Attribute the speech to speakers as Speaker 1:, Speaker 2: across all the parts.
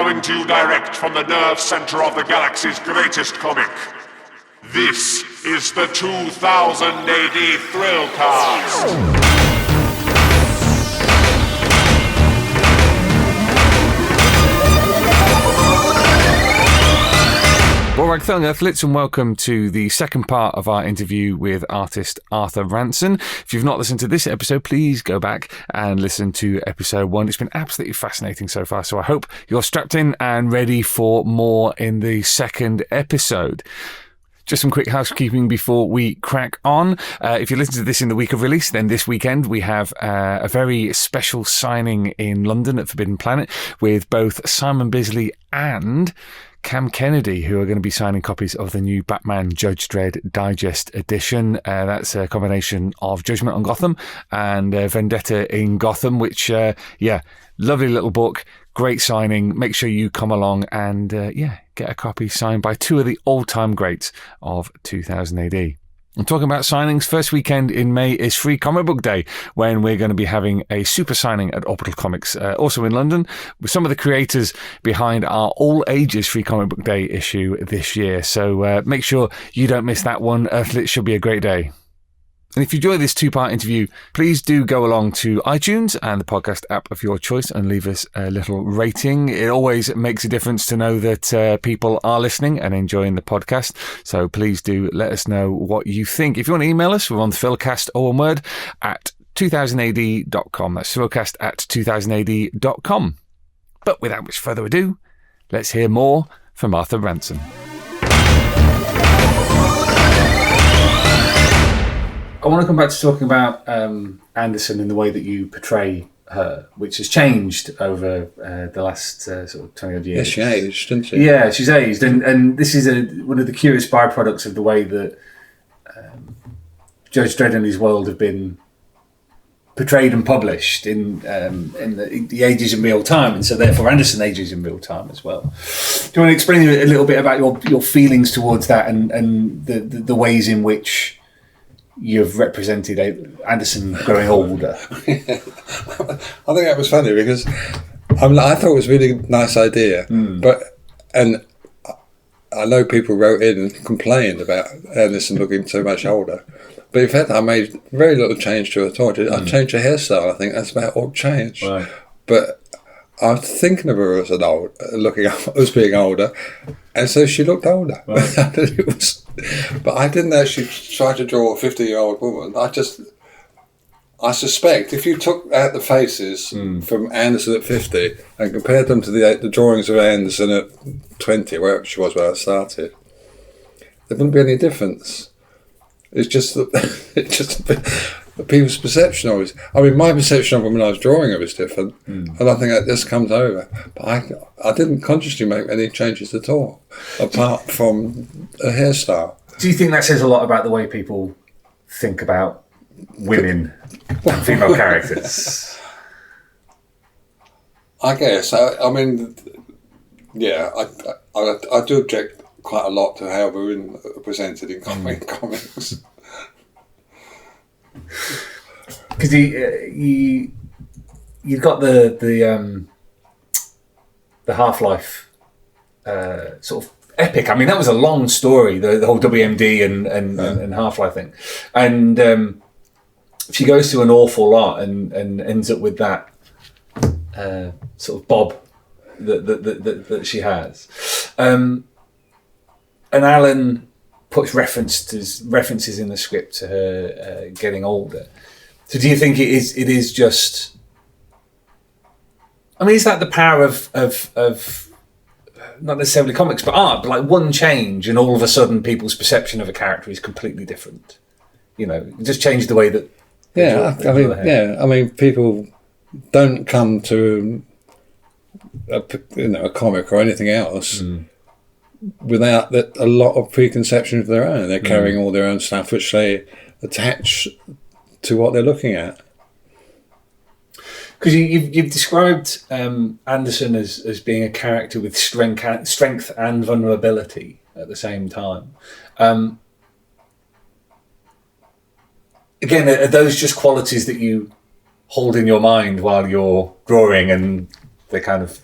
Speaker 1: coming to you direct from the nerve center of the galaxy's greatest comic. This is the 2000 AD Thrillcast.
Speaker 2: Well, right, fellow Earthlets, and welcome to the second part of our interview with artist Arthur Ranson. If you've not listened to this episode, please go back and listen to episode 1. It's been absolutely fascinating so far, so I hope you're strapped in and ready for more in the second episode. Just some quick housekeeping before we crack on. If you listen to this in the week of release, then this weekend we have a very special signing in London at Forbidden Planet with both Simon Bisley and Cam Kennedy, who are going to be signing copies of the new Batman Judge Dredd Digest edition. That's a combination of Judgment on Gotham and Vendetta in Gotham, which, lovely little book, great signing. Make sure you come along and, get a copy signed by two of the all-time greats of 2000 AD. I'm talking about signings. First weekend in May is Free Comic Book Day, when we're going to be having a super signing at Orbital Comics, also in London, with some of the creators behind our all-ages Free Comic Book Day issue this year. So make sure you don't miss that one. It should be a great day. And if you enjoy this two-part interview, please do go along to iTunes and the podcast app of your choice and leave us a little rating. It always makes a difference to know that people are listening and enjoying the podcast. So please do let us know what you think. If you want to email us, we're on Thrillcast, all one word, at 2000ad.com. That's Thrillcast at 2000ad.com. But without much further ado, let's hear more from Arthur Ranson. I want to come back to talking about Anderson and the way that you portray her, which has changed over the last sort of 20 odd years.
Speaker 3: Yeah, she aged, didn't she?
Speaker 2: Yeah, she's aged. And this is one of the curious byproducts of the way that Judge Dredd and his world have been portrayed and published in the ages in real time, and so therefore Anderson ages in real time as well. Do you want to explain a little bit about your feelings towards that and the ways in which you've represented Anderson growing older?
Speaker 3: I think that was funny because I thought it was a really nice idea, and I know people wrote in and complained about Anderson looking so much older, but in fact I made very little change to her at all. I changed her hairstyle. I think that's about all changed. Right. But I was thinking of her as as being older, and so she looked older. Right. But I didn't actually try to draw a 50-year-old woman. I suspect if you took out the faces from Anderson at 50 and compared them to the drawings of Anderson at 20, wherever she was when I started, there wouldn't be any difference. It's just the people's perception of it. I mean, my perception of her when I was drawing her was different, and I think that just comes over. But I didn't consciously make any changes at all, apart from a hairstyle.
Speaker 2: Do you think that says a lot about the way people think about women and female characters?
Speaker 3: I guess. I mean, yeah, I do object quite a lot to how women are presented in comics.
Speaker 2: Because you've got the Half-Life sort of epic. I mean, that was a long story, the whole WMD and Half-Life thing, and she goes through an awful lot and ends up with that sort of bob that she has, and Alan puts references in the script to her getting older. So do you think it is just? I mean, is that the power of not necessarily comics but art, but like one change and all of a sudden people's perception of a character is completely different? You know, it just changed the way that.
Speaker 3: I mean, people don't come to a comic or anything else without a lot of preconception of their own. They're carrying all their own stuff, which they attach to what they're looking at.
Speaker 2: Because you've described Anderson as being a character with strength and vulnerability at the same time. Again, are those just qualities that you hold in your mind while you're drawing, and they kind of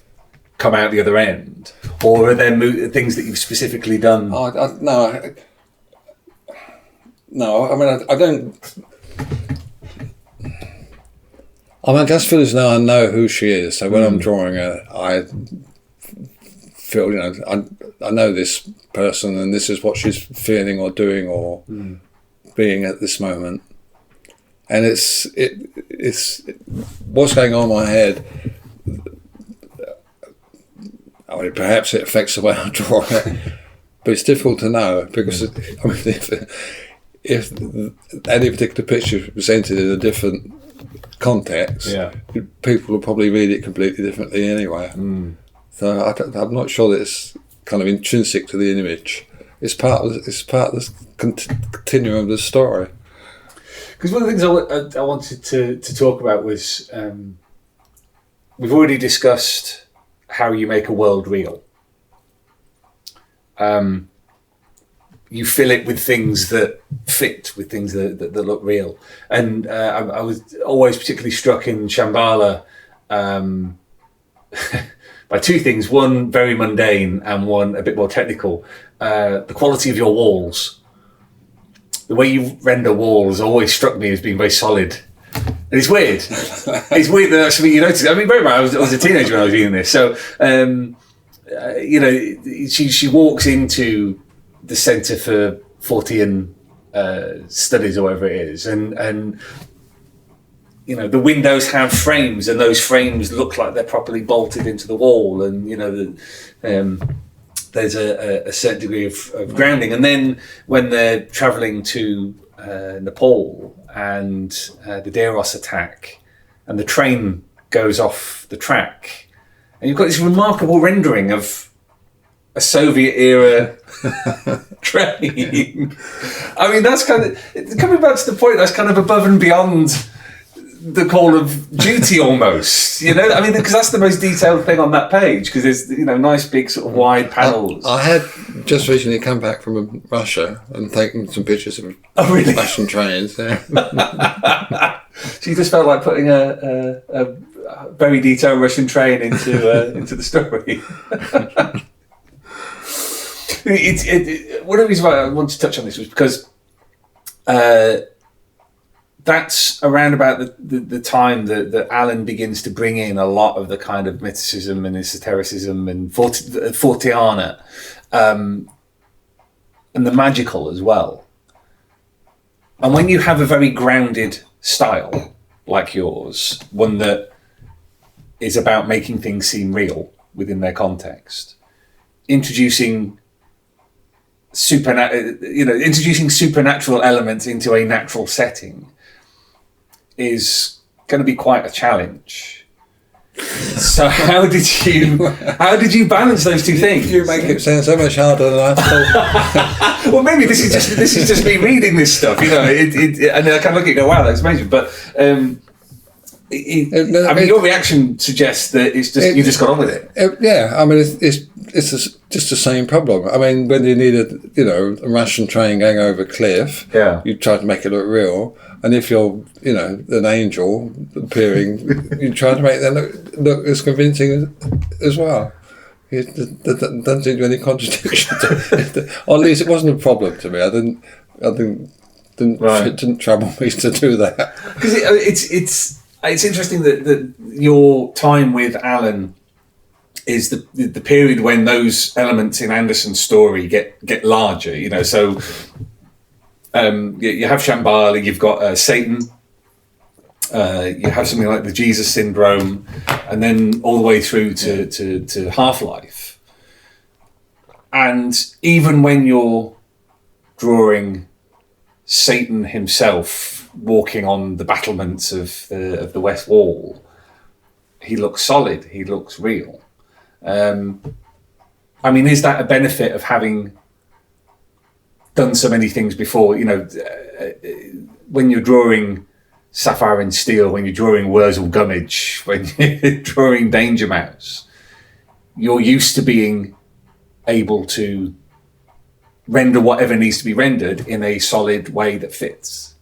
Speaker 2: come out the other end, or are there things that you've specifically done?
Speaker 3: No, I mean, I don't. I mean, I just feel as though I know who she is. So when I'm drawing her, I feel, I know this person, and this is what she's feeling or doing or being at this moment. And it's what's going on in my head. I mean, perhaps it affects the way I draw it, but it's difficult to know because I mean, if any particular picture is presented in a different context, people will probably read it completely differently anyway. So I'm not sure that it's kind of intrinsic to the image. It's part of the continuum of the story.
Speaker 2: Because one of the things I wanted to talk about was we've already discussed how you make a world real. You fill it with things that fit, with things that look real. And I was always particularly struck in Shambhala by two things. One, very mundane, and one, a bit more technical. The quality of your walls. The way you render walls always struck me as being very solid. And it's weird. It's weird that that's something you notice. I mean, very much, I was a teenager when I was reading this. So, she walks into the Centre for Fortean Studies or whatever it is, and the windows have frames, and those frames look like they're properly bolted into the wall, and there's a certain degree of grounding. And then when they're travelling to Nepal and the Deros attack, and the train goes off the track, and you've got this remarkable rendering of a Soviet era train. I mean, that's kind of coming back to the point. That's kind of above and beyond the Call of Duty almost. I mean, because that's the most detailed thing on that page. Because there's nice big sort of wide panels.
Speaker 3: I had just recently come back from Russia and taken some pictures of
Speaker 2: really?
Speaker 3: Russian trains. Yeah.
Speaker 2: So you just felt like putting a very detailed Russian train into the story. One of the reasons why I wanted to touch on this was because that's around about the time that Alan begins to bring in a lot of the kind of mysticism and esotericism and Forteana, and the magical as well. And when you have a very grounded style like yours, one that is about making things seem real within their context, introducing supernatural elements into a natural setting is going to be quite a challenge. So how did you balance those two things?
Speaker 3: You make it sound so much harder than I thought.
Speaker 2: Well, maybe this is just me reading this stuff, and I can look at it and go, wow, that's amazing. But your reaction suggests that you just got on with it.
Speaker 3: Yeah, I mean, it's just the same problem. I mean, when you need a Russian train going over a cliff, you try to make it look real. And if you're, an angel appearing, you try to make them look as convincing as well. It doesn't seem to be any contradiction. Or at least it wasn't a problem to me. It didn't trouble me to do that.
Speaker 2: Because it's interesting that your time with Alan is the period when those elements in Anderson's story get larger. So. You have Shambhala, you've got Satan, you have something like the Jesus syndrome, and then all the way through to Half-Life. And even when you're drawing Satan himself walking on the battlements of the West Wall, he looks solid, he looks real. I mean, is that a benefit of having done so many things before? When you're drawing Sapphire and Steel, when you're drawing Wurzel Gummidge, when you're drawing Danger Mouse, you're used to being able to render whatever needs to be rendered in a solid way that fits.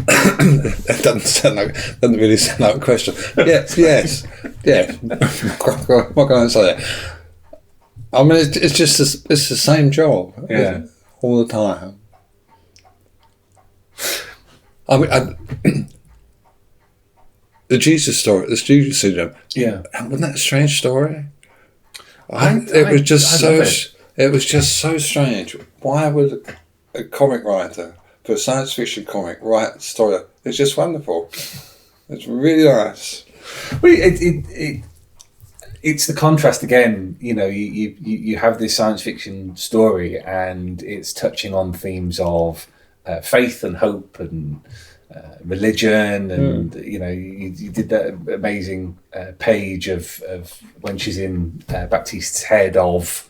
Speaker 3: That doesn't really sound like a question. Yes. What can I say? I mean, it's just it's the same job, all the time. I mean, the Jesus story, the Jesus syndrome.
Speaker 2: Yeah,
Speaker 3: wasn't that a strange story? It was just so strange. Why would a comic writer for a science fiction comic write a story? It's just wonderful. It's really nice.
Speaker 2: Well, it's the contrast again. You know, you have this science fiction story, and it's touching on themes of faith and hope and religion, and you know, you did that amazing page of when she's in Baptiste's head of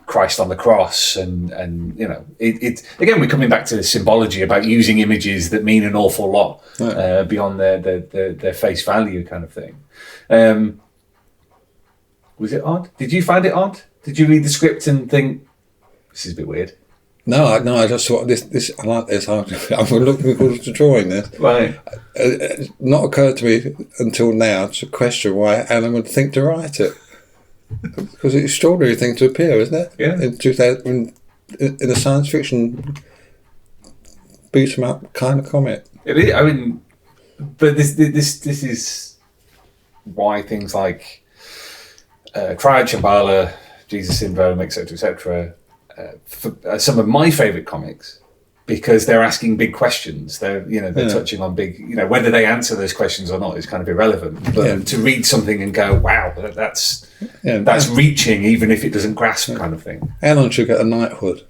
Speaker 2: Christ on the cross, and you know, it again, we're coming back to symbology about using images that mean an awful lot beyond their face value, kind of thing. Was it odd? Did you find it odd? Did you read the script and think this is a bit weird?
Speaker 3: No, I just thought this. I like this. I'm looking forward to drawing this.
Speaker 2: Right.
Speaker 3: It's not occurred to me until now to question why Alan would think to write it. Because it's an extraordinary thing to appear, isn't it?
Speaker 2: Yeah.
Speaker 3: In 2000, in a science fiction beat 'em up kind of comic.
Speaker 2: It is, I mean, but this is why things like Cry Shambhala, Jesus Syndrome, etc., some of my favourite comics, because they're asking big questions. They're touching on big, whether they answer those questions or not is kind of irrelevant. But to read something and go, wow, that's reaching, even if it doesn't grasp, kind of thing.
Speaker 3: Alan should get a knighthood.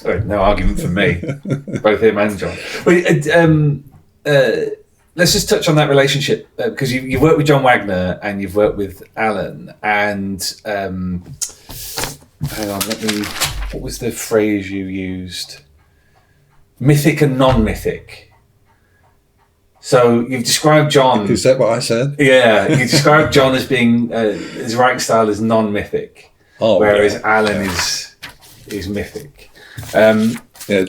Speaker 2: No argument from me, both him and John. Let's just touch on that relationship, because you've worked with John Wagner and you've worked with Alan, and hang on, what was the phrase you used? Mythic and non-mythic. So you've described John...
Speaker 3: Is that what I said?
Speaker 2: Yeah, you described John as being, his writing style is non-mythic, whereas Alan is mythic.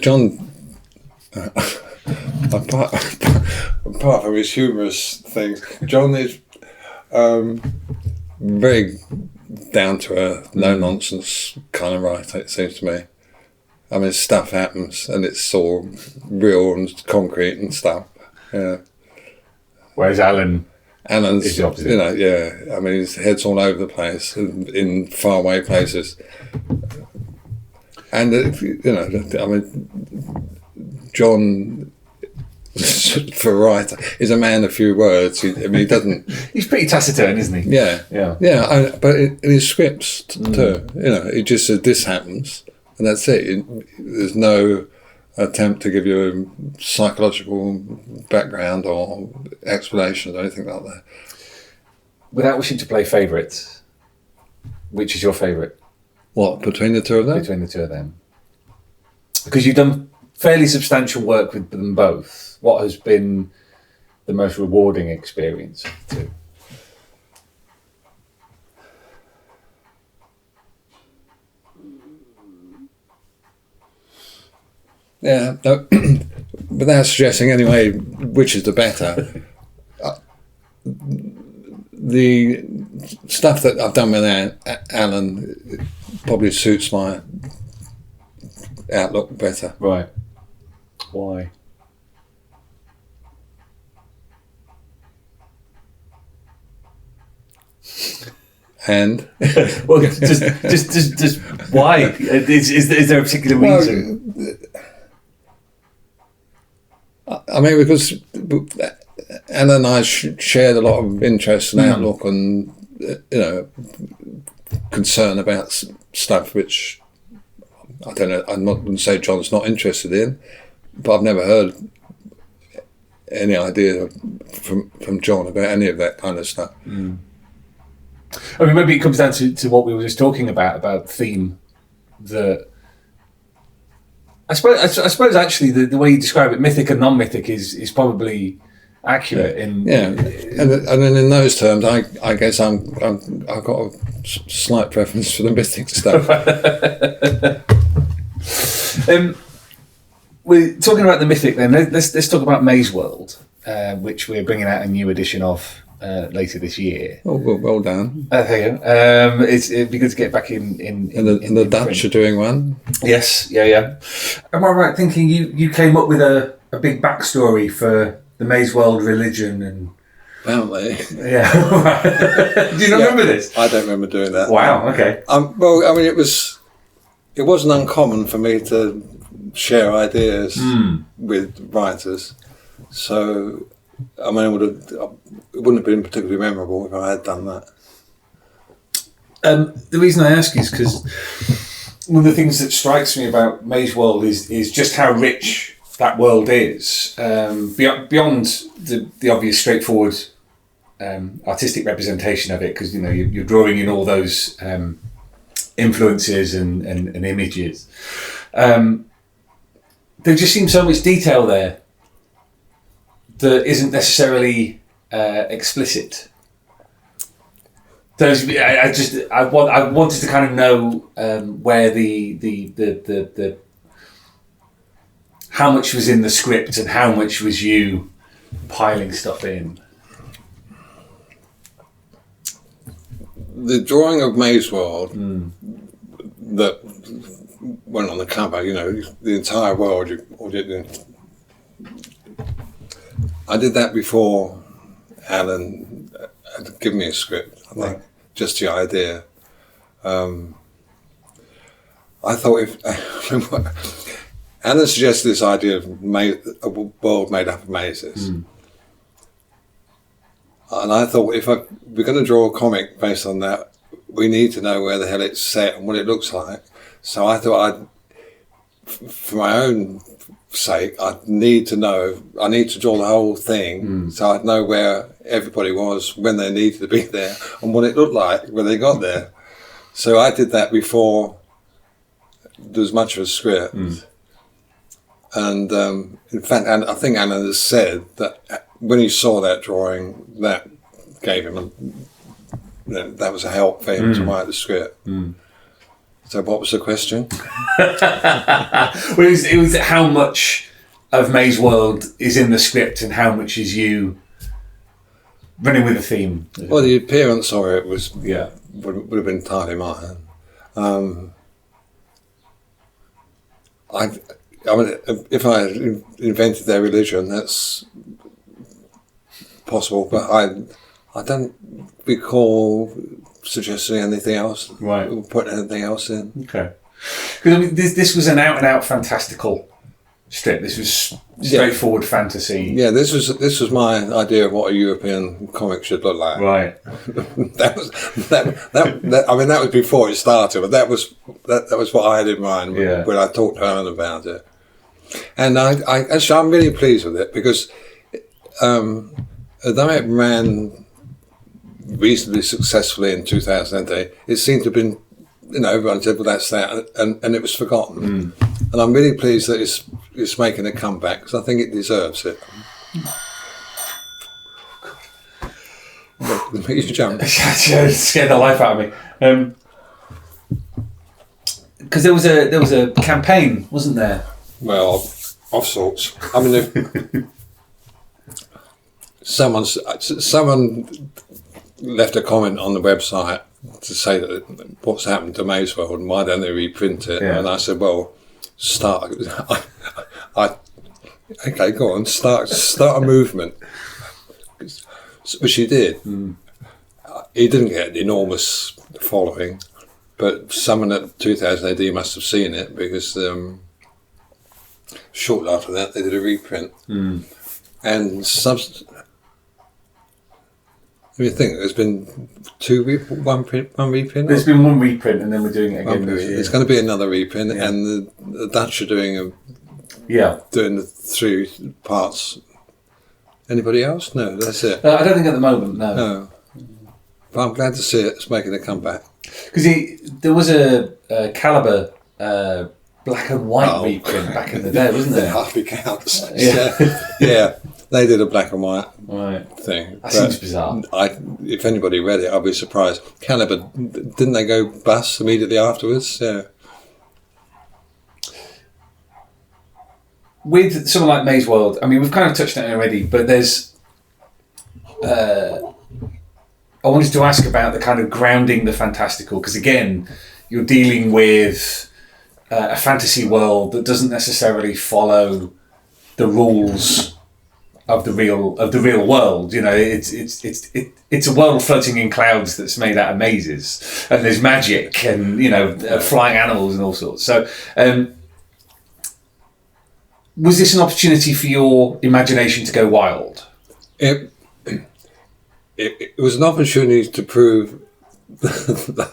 Speaker 3: John... apart from his humorous things, John is very down to earth, no nonsense kind of writer, it seems to me. I mean, stuff happens and it's all real and concrete and stuff. Yeah.
Speaker 2: Whereas Alan's
Speaker 3: is
Speaker 2: the opposite.
Speaker 3: I mean, his head's all over the place in faraway places. And I mean, John, for a writer, is a man of few words. He doesn't.
Speaker 2: He's pretty taciturn, isn't he?
Speaker 3: Yeah. But in his scripts too, he just said this happens, and that's it. There's no attempt to give you a psychological background or explanations or anything like that.
Speaker 2: Without wishing to play favourites, which is your favourite?
Speaker 3: What, between the two of them?
Speaker 2: Between the two of them, because you've done fairly substantial work with them both. What has been the most rewarding experience too?
Speaker 3: Yeah, no, without suggesting anyway which is the better, the stuff that I've done with Alan probably suits my outlook better.
Speaker 2: Right. Why?
Speaker 3: And
Speaker 2: well, just why? Is there a particular reason?
Speaker 3: I mean, because Alan and I shared a lot of interest and outlook and concern about stuff which I don't know. I'm not going to say John's not interested in, but I've never heard any idea from John about any of that kind of stuff.
Speaker 2: I mean, maybe it comes down to what we were just talking about theme. That I suppose actually the way you describe it, mythic and non-mythic, is probably accurate. And
Speaker 3: then in those terms, I guess I've got a slight preference for the mythic stuff.
Speaker 2: we're talking about the Mythic then. Let's talk about Maze World, which we're bringing out a new edition of later this year.
Speaker 3: Oh, well done.
Speaker 2: There you go. It'd be good to get back in
Speaker 3: And the Dutch are doing one.
Speaker 2: Yes, yeah. Am I right thinking you came up with a big backstory for the Maze World religion and...
Speaker 3: Apparently.
Speaker 2: Yeah. Do you not remember this?
Speaker 3: I don't remember doing that.
Speaker 2: Wow, okay.
Speaker 3: Well, I mean, it wasn't uncommon for me to share ideas with writers. So, I mean, it wouldn't have been particularly memorable if I had done that.
Speaker 2: The reason I ask is because one of the things that strikes me about Maze World is just how rich that world is. Beyond the obvious straightforward artistic representation of it, because you're drawing in all those influences and images. There just seems so much detail there that isn't necessarily explicit. I wanted to kind of know where the how much was in the script and how much was you piling stuff in.
Speaker 3: The drawing of Maze World that went on the cover, the entire world. I did that before Alan had given me a script, I think, just the idea. I thought if Alan suggested this idea of a world made up of mazes. And I thought if we're going to draw a comic based on that, we need to know where the hell it's set and what it looks like. So I thought for my own sake, I need to draw the whole thing so I'd know where everybody was, when they needed to be there, and what it looked like when they got there. So I did that before there was much of a script. And in fact, I think Alan has said that when he saw that drawing, that gave him that was a help for him to write the script. So what was the question?
Speaker 2: Well, it was how much of Maze World is in the script and how much is you running with the theme.
Speaker 3: Well, the appearance of it was would have been entirely mine. I mean, if I invented their religion, that's possible, but I don't recall suggesting anything else,
Speaker 2: right?
Speaker 3: Or putting anything else in.
Speaker 2: Okay, because I mean, this was an out-and-out fantastical strip. This was straightforward fantasy.
Speaker 3: Yeah, this was my idea of what a European comic should look like.
Speaker 2: Right.
Speaker 3: that. I mean, that was before it started, but that was what I had in mind when I talked to Alan about it. And I'm really pleased with it because although it ran reasonably successfully in 2008, it seemed to have been, everyone said, well, that's that, and it was forgotten. And I'm really pleased that it's making a comeback because I think it deserves it. You jump.
Speaker 2: Scared the life out of me. Because there was a campaign, wasn't there?
Speaker 3: Well, of sorts. I mean, someone left a comment on the website to say that what's happened to Maze World and why don't they reprint it? Yeah. And I said, well, start. Okay, go on, start a movement, which he did. He didn't get an enormous following, but someone at 2000 AD must have seen it because shortly after that they did a reprint. And what do you think? There's been one reprint?
Speaker 2: There's been one reprint and then we're doing it again this year.
Speaker 3: There's going to be another reprint and the Dutch are doing doing the 3 parts. Anybody else? No, that's it.
Speaker 2: I don't think at the moment, no.
Speaker 3: But I'm glad to see it's making a comeback.
Speaker 2: Because there was a Caliber black and white reprint back in the day, wasn't there?
Speaker 3: Hardly counts. Yeah. They did a black and white thing.
Speaker 2: That seems bizarre.
Speaker 3: If anybody read it, I'd be surprised. Caliber, didn't they go bust immediately afterwards? Yeah.
Speaker 2: with someone like Maze World, I mean, we've kind of touched on it already, but there's. I wanted to ask about the kind of grounding the fantastical, because again, you're dealing with a fantasy world that doesn't necessarily follow the rules of the real world. You know, it's a world floating in clouds that's made out of mazes, and there's magic and flying animals and all sorts. So, was this an opportunity for your imagination to go wild?
Speaker 3: It was an opportunity to prove that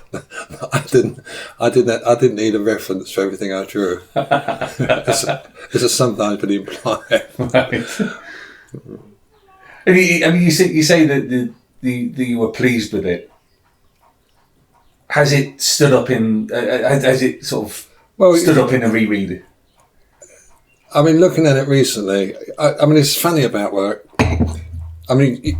Speaker 3: I didn't need a reference for everything I drew. It's sometimes been implied.
Speaker 2: Right. I mean, you say that you were pleased with it. Has it stood up in? Has it sort of stood up in a reread?
Speaker 3: I mean, looking at it recently, I mean, it's funny about work. I mean.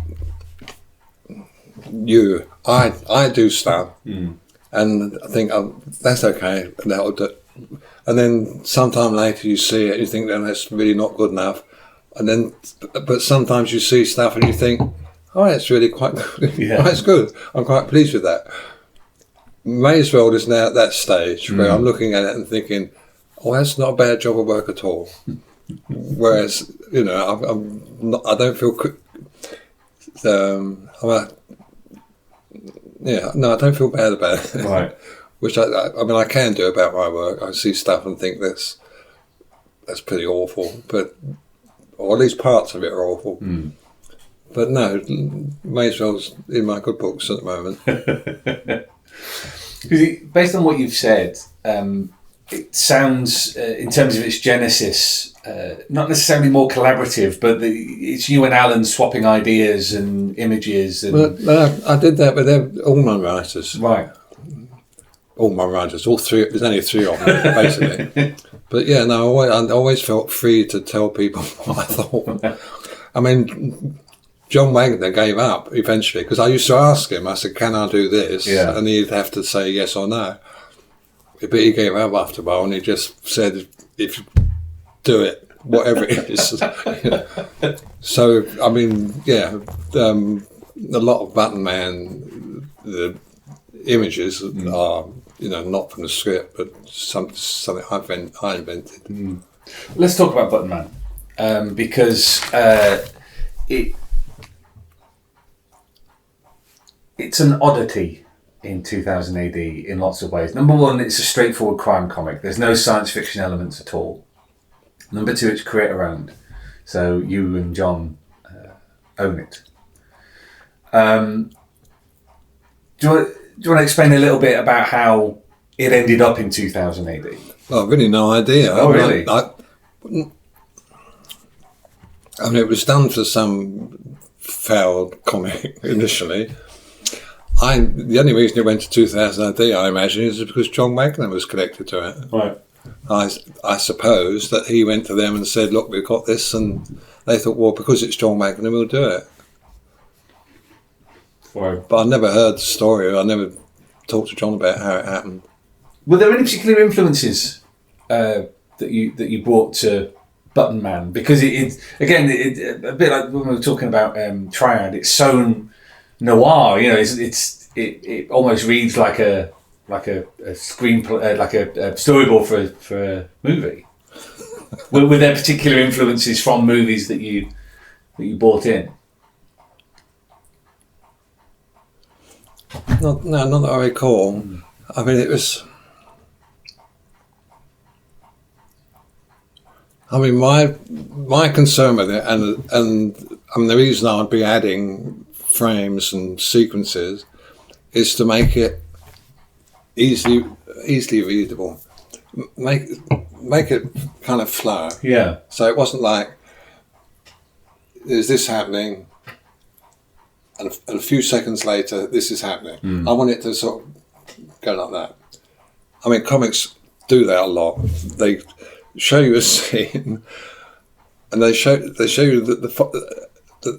Speaker 3: I do stuff, and I think that's okay, and that'll do. And then sometime later you see it, you think, then that's really not good enough. And then, but sometimes you see stuff and you think, oh, it's really quite good.
Speaker 2: Yeah.
Speaker 3: Oh, it's good. I'm quite pleased with that. Maze World is now at that stage where I'm looking at it and thinking, oh, that's not a bad job of work at all. Whereas, I don't feel. I don't feel bad about it.
Speaker 2: Right.
Speaker 3: Which I can do about my work. I see stuff and think that's pretty awful, or at least parts of it are awful. But no, Maze World's in my good books at the moment.
Speaker 2: Based on what you've said, it sounds, in terms of its genesis, not necessarily more collaborative, but it's you and Alan swapping ideas and images.
Speaker 3: I did that with all my writers.
Speaker 2: Right.
Speaker 3: All my writers, all three. There's only three of them, basically. But yeah, no, I always felt free to tell people what I thought. I mean, John Wagner gave up eventually because I used to ask him. I said, "Can I do this?"
Speaker 2: Yeah.
Speaker 3: And he'd have to say yes or no. But he gave up after a while, and he just said, "If you do it, whatever it is." So I mean, yeah, a lot of Button Man, the images are not from the script, but something I invented.
Speaker 2: Let's talk about Button Man, because it's an oddity in 2000 AD in lots of ways. Number one, it's a straightforward crime comic. There's no science fiction elements at all. Number two, it's creator owned. So you and John own it. Do you want to explain a little bit about how it ended up in 2000 AD?
Speaker 3: Well, I've really no idea.
Speaker 2: Oh, really?
Speaker 3: I mean, it was done for some failed comic initially. The only reason it went to 2000 AD, I imagine, is because John Wagner was connected to it.
Speaker 2: Right.
Speaker 3: I suppose that he went to them and said, "Look, we've got this," and they thought, "Well, because it's John Wagner, we'll do it."
Speaker 2: Right.
Speaker 3: But I never heard the story. I never talked to John about how it happened.
Speaker 2: Were there any particular influences that you brought to Button Man? Because it a bit like when we were talking about Triad. It's so noir. It almost reads like a screenplay, like a storyboard for a movie. Were there particular influences from movies that you brought in?
Speaker 3: Not that I recall. I mean, it was. I mean, my concern with it, and I mean, the reason I'd be adding frames and sequences is to make it easily readable. Make it kind of flow.
Speaker 2: Yeah.
Speaker 3: So it wasn't like there's this happening, and a few seconds later this is happening. I want it to sort of go like that. I mean, comics do that a lot. They show you a scene, and they show you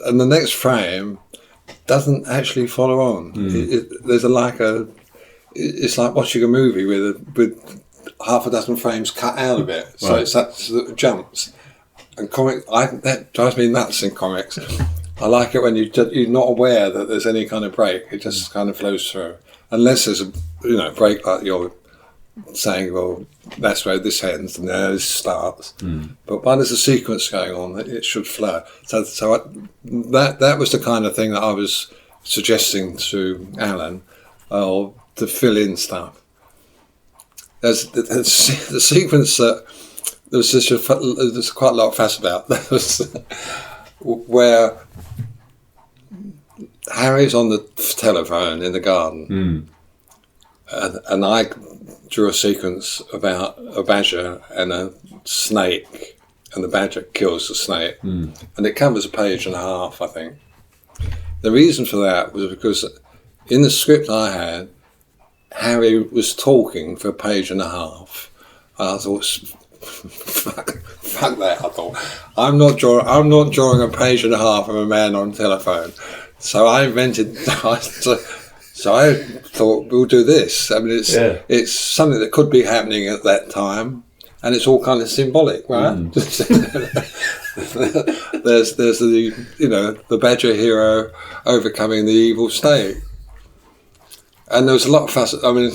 Speaker 3: and the next frame doesn't actually follow on. It's like watching a movie with half a dozen frames cut out of it. So It's that sort of jumps, And that drives me nuts in comics. I like it when you're not aware that there's any kind of break. It just kind of flows through. Unless there's a break like you're saying, well, that's where this ends and there this starts. But while there's a sequence going on, it should flow. So that was the kind of thing that I was suggesting to Alan, to fill in stuff. There's the sequence that there's quite a lot of fuss about. That was where Harry's on the telephone in the garden, and I drew a sequence about a badger and a snake, and the badger kills the snake, and it covers a page and a half, I think. The reason for that was because in the script I had, Harry was talking for a page and a half, and I thought, fuck that! I thought I'm not drawing a page and a half of a man on telephone. So I invented. So I thought we'll do this. I mean, it's something that could be happening at that time, and it's all kind of symbolic, right? There's the badger hero overcoming the evil snake. And there was a lot of fuss. I mean,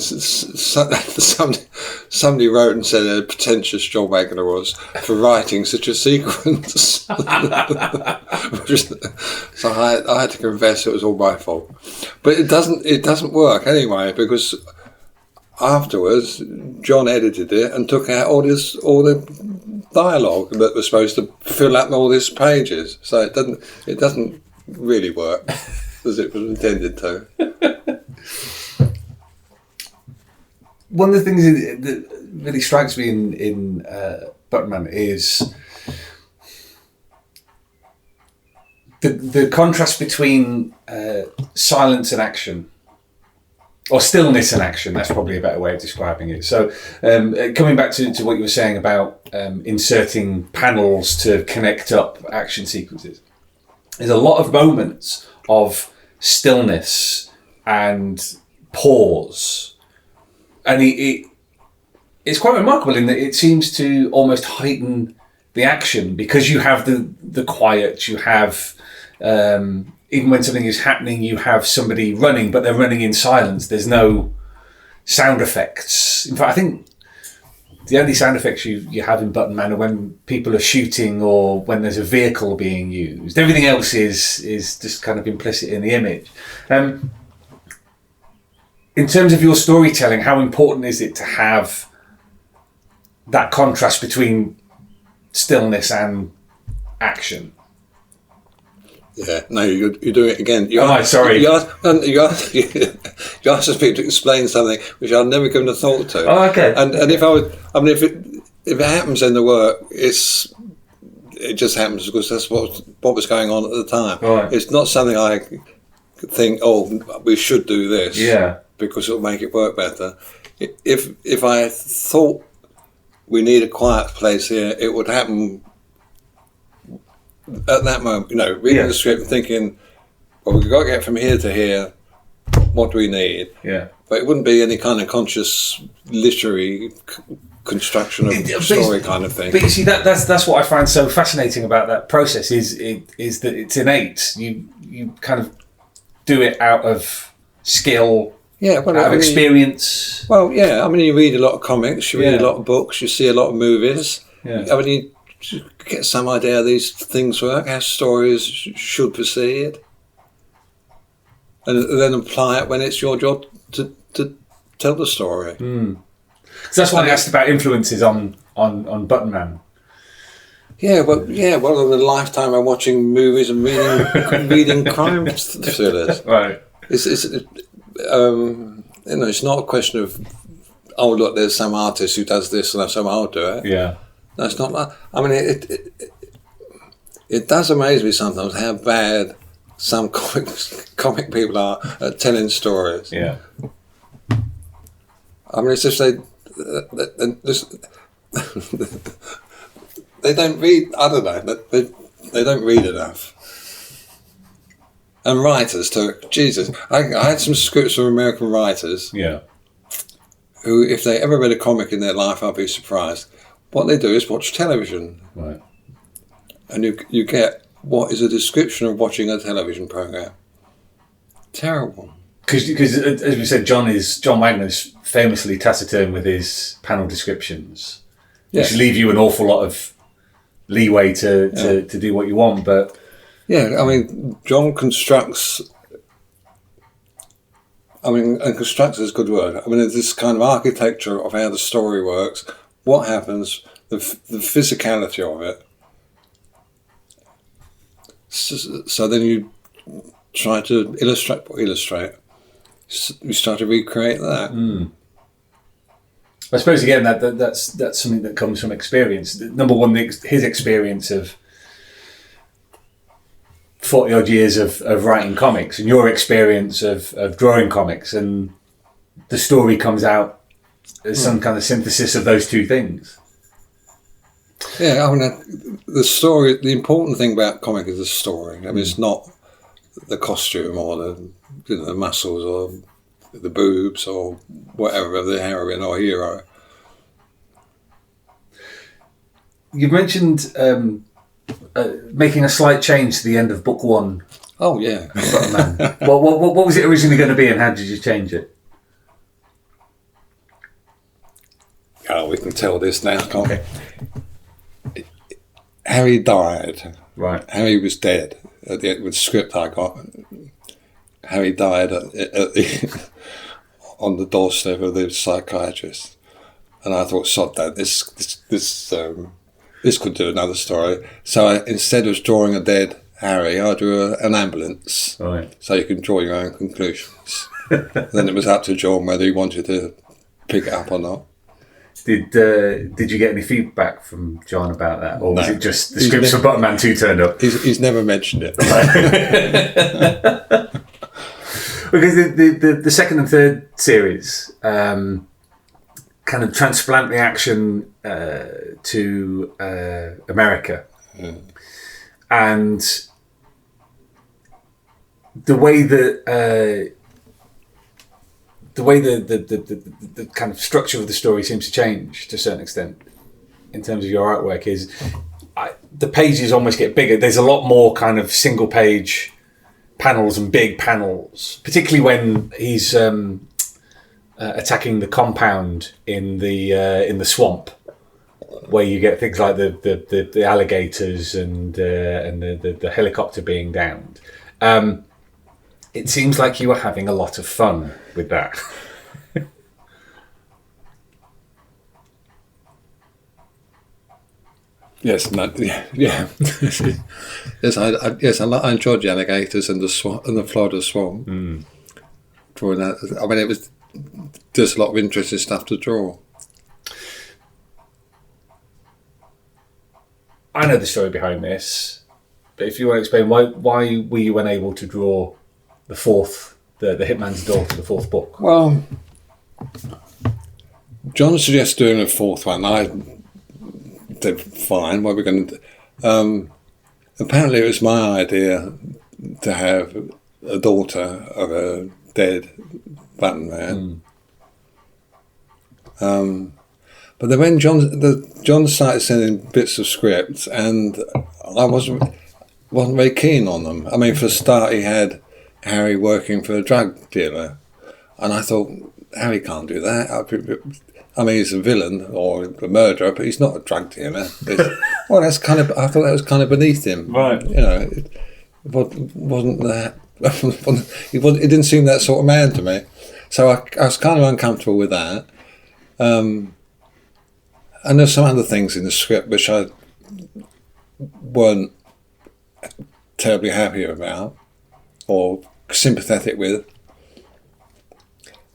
Speaker 3: somebody wrote and said how pretentious John Wagner was for writing such a sequence. So I had to confess it was all my fault. But it doesn't work anyway, because afterwards John edited it and took out all the dialogue that was supposed to fill up all these pages. So it doesn't really work as it was intended to.
Speaker 2: One of the things that really strikes me in Button is the contrast between silence and action, or stillness and action. That's probably a better way of describing it. So coming back to what you were saying about inserting panels to connect up action sequences, there's a lot of moments of stillness and pause. And it's quite remarkable in that it seems to almost heighten the action, because you have the quiet, you have, even when something is happening, you have somebody running, but they're running in silence. There's no sound effects. In fact, I think the only sound effects you have in Button Man are when people are shooting or when there's a vehicle being used. Everything else is just kind of implicit in the image. In terms of your storytelling, how important is it to have that contrast between stillness and action?
Speaker 3: Yeah, no, you're doing it again.
Speaker 2: Sorry.
Speaker 3: You asked me to explain something which I'd never given a thought to.
Speaker 2: Oh, okay.
Speaker 3: And if it happens in the work, it just happens because that's what was going on at the time.
Speaker 2: Right.
Speaker 3: It's not something I think, we should do this.
Speaker 2: Yeah.
Speaker 3: Because it'll make it work better. If I thought we need a quiet place here, it would happen at that moment. Reading the script and thinking, well, we've got to get from here to here. What do we need?
Speaker 2: Yeah.
Speaker 3: But it wouldn't be any kind of conscious literary construction of story kind of thing.
Speaker 2: But you see, that's what I find so fascinating about that process is that it's innate. You kind of do it out of skill.
Speaker 3: Yeah,
Speaker 2: out of experience.
Speaker 3: Well, yeah. I mean, you read a lot of comics, you read a lot of books, you see a lot of movies.
Speaker 2: Yeah.
Speaker 3: I mean, you get some idea how these things work, how stories should proceed, and then apply it when it's your job to tell the story.
Speaker 2: Because that's why I asked about influences on Button Man.
Speaker 3: Yeah, well, in a lifetime of watching movies and reading crime thrillers.
Speaker 2: Right.
Speaker 3: It's not a question of, look, there's some artist who does this and so I'll do it.
Speaker 2: Yeah.
Speaker 3: No, it's not that. I mean, it does amaze me sometimes how bad some comic people are at telling stories.
Speaker 2: Yeah.
Speaker 3: I mean, it's just they don't read. I don't know. They don't read enough. And writers too. Jesus, I had some scripts from American writers.
Speaker 2: Yeah.
Speaker 3: Who, if they ever read a comic in their life, I'd be surprised. What they do is watch television.
Speaker 2: Right.
Speaker 3: and you get what is a description of watching a television program. Terrible.
Speaker 2: Because as we said, John Wagner is famously taciturn with his panel descriptions, which leave you an awful lot of leeway to do what you want. But
Speaker 3: yeah, I mean, John constructs. And constructs is a good word. I mean, it's this kind of architecture of how the story works, what happens, the physicality of it. So then you try to illustrate. You start to recreate that.
Speaker 2: I suppose again that's something that comes from experience. Number one, his experience of 40 odd years of writing comics, and your experience of drawing comics, and the story comes out as some kind of synthesis of those two things.
Speaker 3: Yeah, I mean, the story. The important thing about comic is the story. I mean, it's not the costume or the muscles or the boobs or whatever, the heroine or hero.
Speaker 2: You mentioned making a slight change to the end of book one.
Speaker 3: Oh yeah.
Speaker 2: What was it originally going to be, and how did you change it?
Speaker 3: Oh, we can tell this now, can't we? Harry died.
Speaker 2: Right.
Speaker 3: Harry was dead. With the script I got, Harry died on the doorstep of the psychiatrist, and I thought, sod that. This could do another story. So instead of drawing a dead Harry, I drew an ambulance.
Speaker 2: Right.
Speaker 3: So you can draw your own conclusions. Then it was up to John whether he wanted to pick it up or not.
Speaker 2: Did you get any feedback from John about that, or was it just the scripts for Butterman 2 turned up?
Speaker 3: He's never mentioned it.
Speaker 2: Because the second and third series kind of transplant the action to America, and the way that the kind of structure of the story seems to change to a certain extent in terms of your artwork is the pages almost get bigger. There's a lot more kind of single page panels and big panels, particularly when he's attacking the compound in the swamp, where you get things like the alligators and the helicopter being downed. It seems like you were having a lot of fun with that.
Speaker 3: Yes, no, yeah. Yes, I enjoyed the alligators and the swamp and the Florida swamp. Drawing that, I mean, it was just a lot of interesting stuff to draw.
Speaker 2: I know the story behind this, but if you want to explain why were you unable to draw the fourth, the Hitman's Daughter, the fourth book?
Speaker 3: Well, John suggested doing a fourth one. I said, fine, what are we going to do? Apparently it was my idea to have a daughter of a dead button man. But then when John started sending bits of scripts, and I wasn't very keen on them. I mean, for a start, he had Harry working for a drug dealer, and I thought, Harry can't do that. I mean, he's a villain or a murderer, but he's not a drug dealer. Well, I thought that was kind of beneath him.
Speaker 2: Right.
Speaker 3: You know, it wasn't that. It didn't seem that sort of man to me. So I was kind of uncomfortable with that. And there's some other things in the script which I weren't terribly happy about or sympathetic with.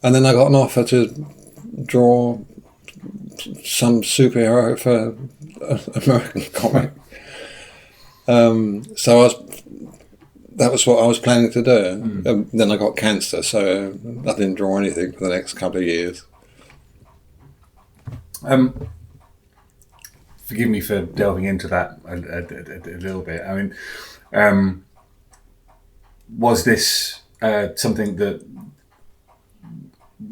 Speaker 3: And then I got an offer to draw some superhero for an American comic. So that was what I was planning to do. Then I got cancer, so I didn't draw anything for the next couple of years.
Speaker 2: Forgive me for delving into that a little bit. I mean, was this something that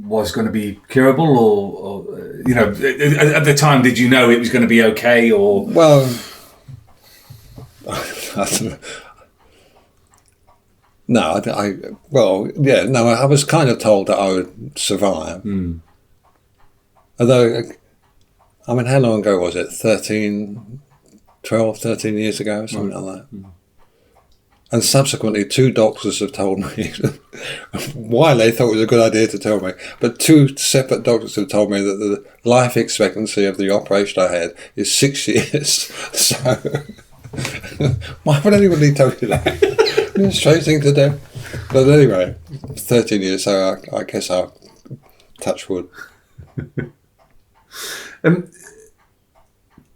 Speaker 2: was going to be curable, or you know, at the time, did you know it was going to be okay? Or
Speaker 3: well, No, I was kind of told that I would survive. Although, I mean, how long ago was it? 13 years ago, something like that. And subsequently, 2 doctors have told me why they thought it was a good idea to tell me. But 2 separate doctors have told me that the life expectancy of the operation I had is 6 years. So, why would anybody tell you that? It's a strange thing to do. But anyway, 13 years, so I guess I'll touch wood.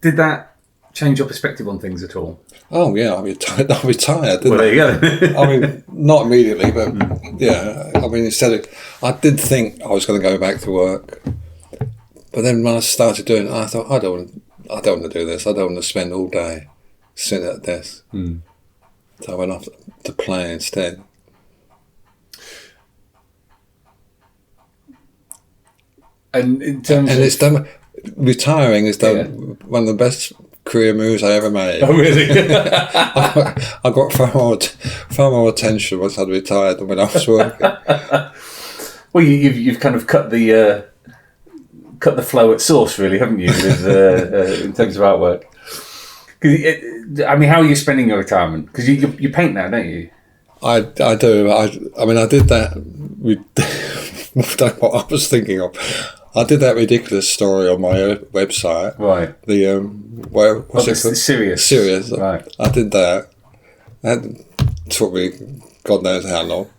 Speaker 2: Did that change your perspective on things at all?
Speaker 3: Oh yeah, I retired. Didn't
Speaker 2: Well, there you go.
Speaker 3: I mean, not immediately, but yeah. I mean, I did think I was going to go back to work, but then when I started doing it, I thought I don't want to do this. I don't want to spend all day sitting at a desk. So I went off to play instead.
Speaker 2: And in terms
Speaker 3: and it's done. Retiring is done one of the best career moves I ever made.
Speaker 2: Oh, really?
Speaker 3: I got far more attention once I'd retired than when I was working.
Speaker 2: Well, you've kind of cut the flow at source, really, haven't you? With, in terms of artwork. I mean, how are you spending your retirement? Because you paint now, don't you?
Speaker 3: I do. I mean, I did that. What I was thinking of. I did that ridiculous story on my website.
Speaker 2: Right.
Speaker 3: The what's it called? Sirius.
Speaker 2: Right.
Speaker 3: I did that. That took me God knows how long.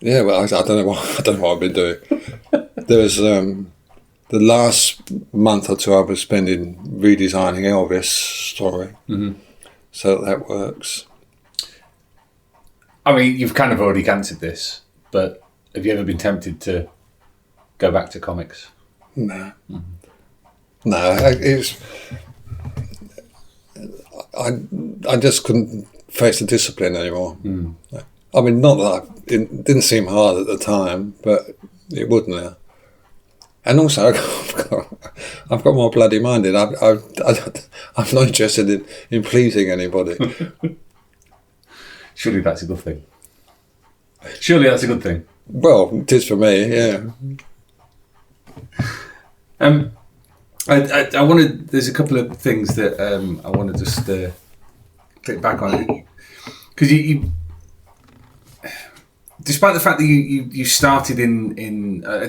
Speaker 3: Yeah, well, I don't know what I've been doing. There was the last month or 2 I was spending redesigning Elvis' story. So that works.
Speaker 2: I mean, you've kind of already answered this, but have you ever been tempted to go back to comics?
Speaker 3: No. No, it's. I just couldn't face the discipline anymore. I mean, not that it didn't seem hard at the time, but it would now. And also, I've got more bloody minded. I'm not interested in pleasing anybody.
Speaker 2: Surely that's a good thing. Surely that's a good thing.
Speaker 3: Well, it is for me, yeah.
Speaker 2: I wanted. There's a couple of things that I want to just click back on, because you, despite the fact that you started in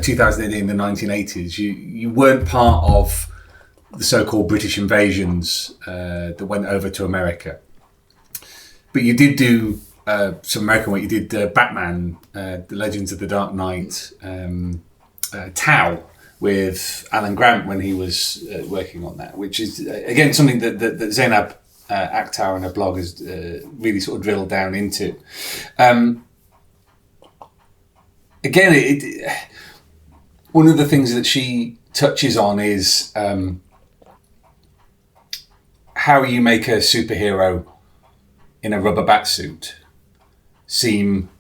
Speaker 2: 2008 in the 1980s, you weren't part of the so-called British invasions that went over to America. But you did do some American work. You did Batman, The Legends of the Dark Knight, Tau with Alan Grant when he was working on that, which is, again, something that Zainab Akhtar on her blog has really sort of drilled down into. Again, one of the things that she touches on is how you make a superhero in a rubber bat suit seem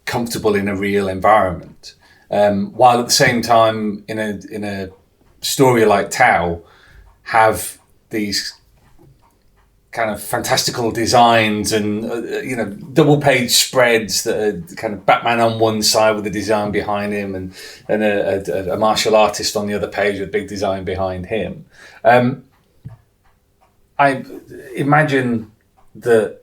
Speaker 2: comfortable in a real environment, while at the same time in a story like Tau have these kind of fantastical designs and double page spreads that are kind of Batman on one side with a design behind him and a martial artist on the other page with a big design behind him. I imagine that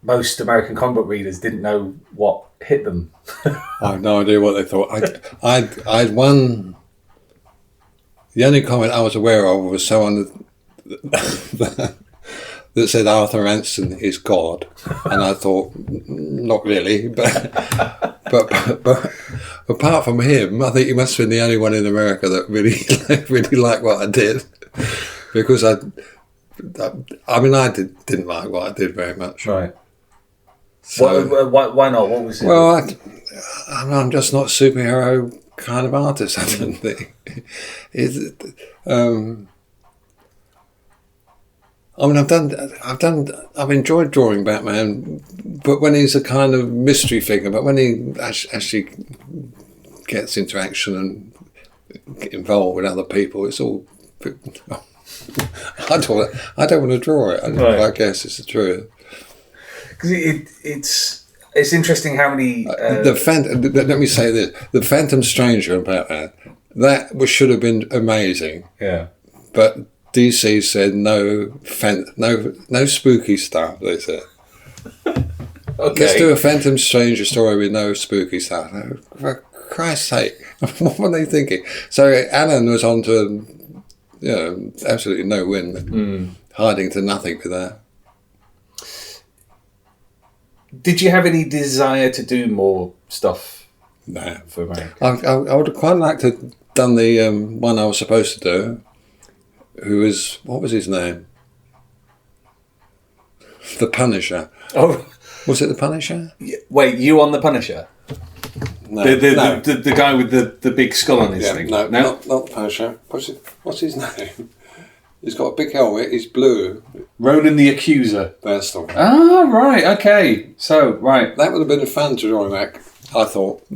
Speaker 2: most American comic book readers didn't know what hit them.
Speaker 3: I have no idea what they thought. I'd one. The only comment I was aware of was someone that said Arthur Ranson is God, and I thought, not really, but apart from him, I think he must have been the only one in America that really liked what I did, because I didn't like what I did very much.
Speaker 2: Right.
Speaker 3: So,
Speaker 2: why not? What was it?
Speaker 3: Well, I'm just not a superhero kind of artist, I don't think. I mean, I've enjoyed drawing Batman, but when he's a kind of mystery figure, but when he actually gets into action and get involved with other people, it's all I don't want to draw it. I guess it's the truth.
Speaker 2: Because it's interesting how many...
Speaker 3: let me say this. The Phantom Stranger in Batman, that should have been amazing.
Speaker 2: Yeah.
Speaker 3: But DC said no spooky stuff, they said.
Speaker 2: Okay.
Speaker 3: Let's do a Phantom Stranger story with no spooky stuff. For Christ's sake, what were they thinking? So Alan was on to, absolutely no win, hiding to nothing with that.
Speaker 2: Did you have any desire to do more stuff?
Speaker 3: No.
Speaker 2: For America?
Speaker 3: I would have quite liked to have done the one I was supposed to do. What was his name? The Punisher.
Speaker 2: Oh.
Speaker 3: Was it the Punisher?
Speaker 2: Wait, you on the Punisher?
Speaker 3: No.
Speaker 2: The guy with the big skull on his thing?
Speaker 3: No, not the Punisher. What's his name? He's got a big helmet, he's blue.
Speaker 2: Ronan the Accuser.
Speaker 3: That's the one.
Speaker 2: Ah, right, okay. So, right.
Speaker 3: That would have been fun to draw him back, I thought.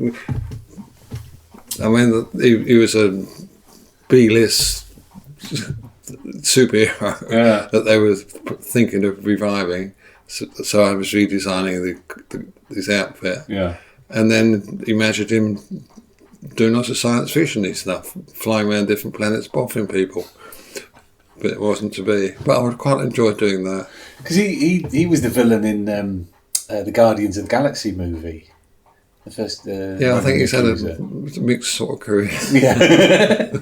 Speaker 3: I mean, he was a B-list superhero that they were thinking of reviving. So I was redesigning his outfit.
Speaker 2: Yeah.
Speaker 3: And then imagined him doing lots of science fiction-y stuff, flying around different planets, boffing people. But it wasn't to be. But I would quite enjoy doing that.
Speaker 2: Because he was the villain in the Guardians of the Galaxy movie. The first.
Speaker 3: I think he's had a mixed sort of career.
Speaker 2: Yeah.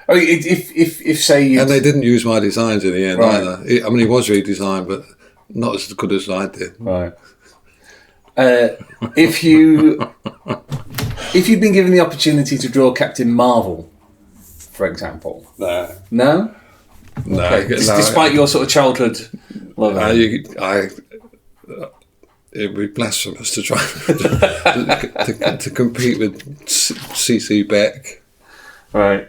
Speaker 2: I mean, if say
Speaker 3: and they didn't use my designs in the end either. I mean, he was redesigned, but not as good as I did.
Speaker 2: Right. If you'd been given the opportunity to draw Captain Marvel, for example, no. Okay. Despite your sort of childhood love,
Speaker 3: it would be blasphemous to try to compete with C.C. Beck.
Speaker 2: Right.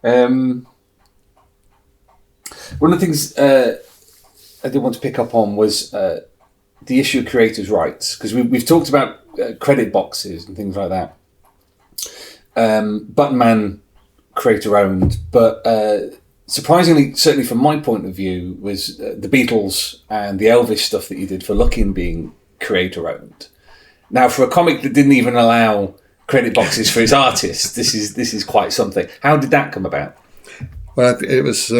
Speaker 2: One of the things I did want to pick up on was the issue of creators' rights, because we've talked about credit boxes and things like that. Button Man creator owned, but surprisingly, certainly from my point of view, was the Beatles and the Elvis stuff that you did for Looking being creator owned. Now, for a comic that didn't even allow credit boxes for its artists, this is quite something. How did that come about?
Speaker 3: Well, it was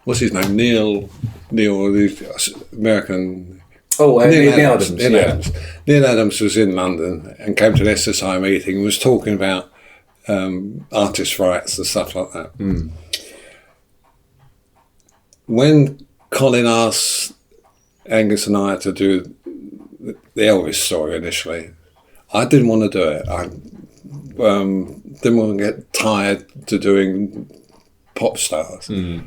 Speaker 3: what's his name? Neil, the American.
Speaker 2: Neil Adams.
Speaker 3: Neil Adams was in London and came to an SSI meeting and was talking about artist rights and stuff like that. When Colin asked Angus and I to do the Elvis story initially, I didn't want to do it. I didn't want to get tired to doing pop stars. I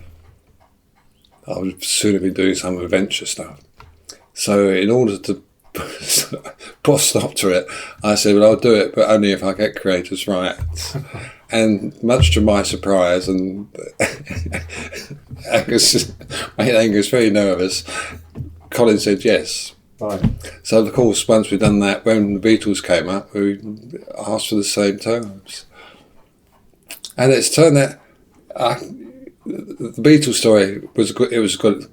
Speaker 3: would sooner be doing some adventure stuff. So in order to put a stop to it, I said, well, I'll do it, but only if I get creators' rights. And much to my surprise, and Angus made Angus very nervous, Colin said yes.
Speaker 2: Right.
Speaker 3: So of course, once we'd done that, when the Beatles came up, we asked for the same terms. And it's turned out the Beatles story was good. It was a good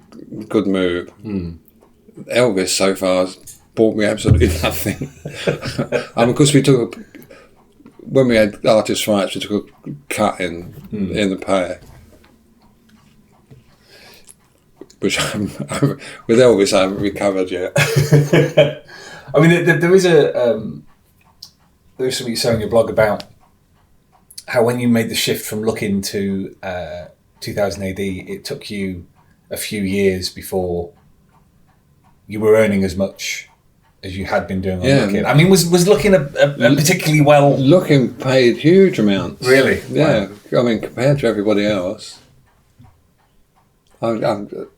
Speaker 3: move. Elvis so far has bought me absolutely nothing. Because when we had artist rights, we took a cut in the pay. Which with Elvis I haven't recovered yet.
Speaker 2: I mean, there is something you say on your blog about how when you made the shift from Looking to 2000 AD, it took you a few years before you were earning as much as you had been doing on Looking. I mean, was Looking a particularly well...
Speaker 3: Looking paid huge amounts.
Speaker 2: Really?
Speaker 3: Yeah. Wow. I mean, compared to everybody else. I mean,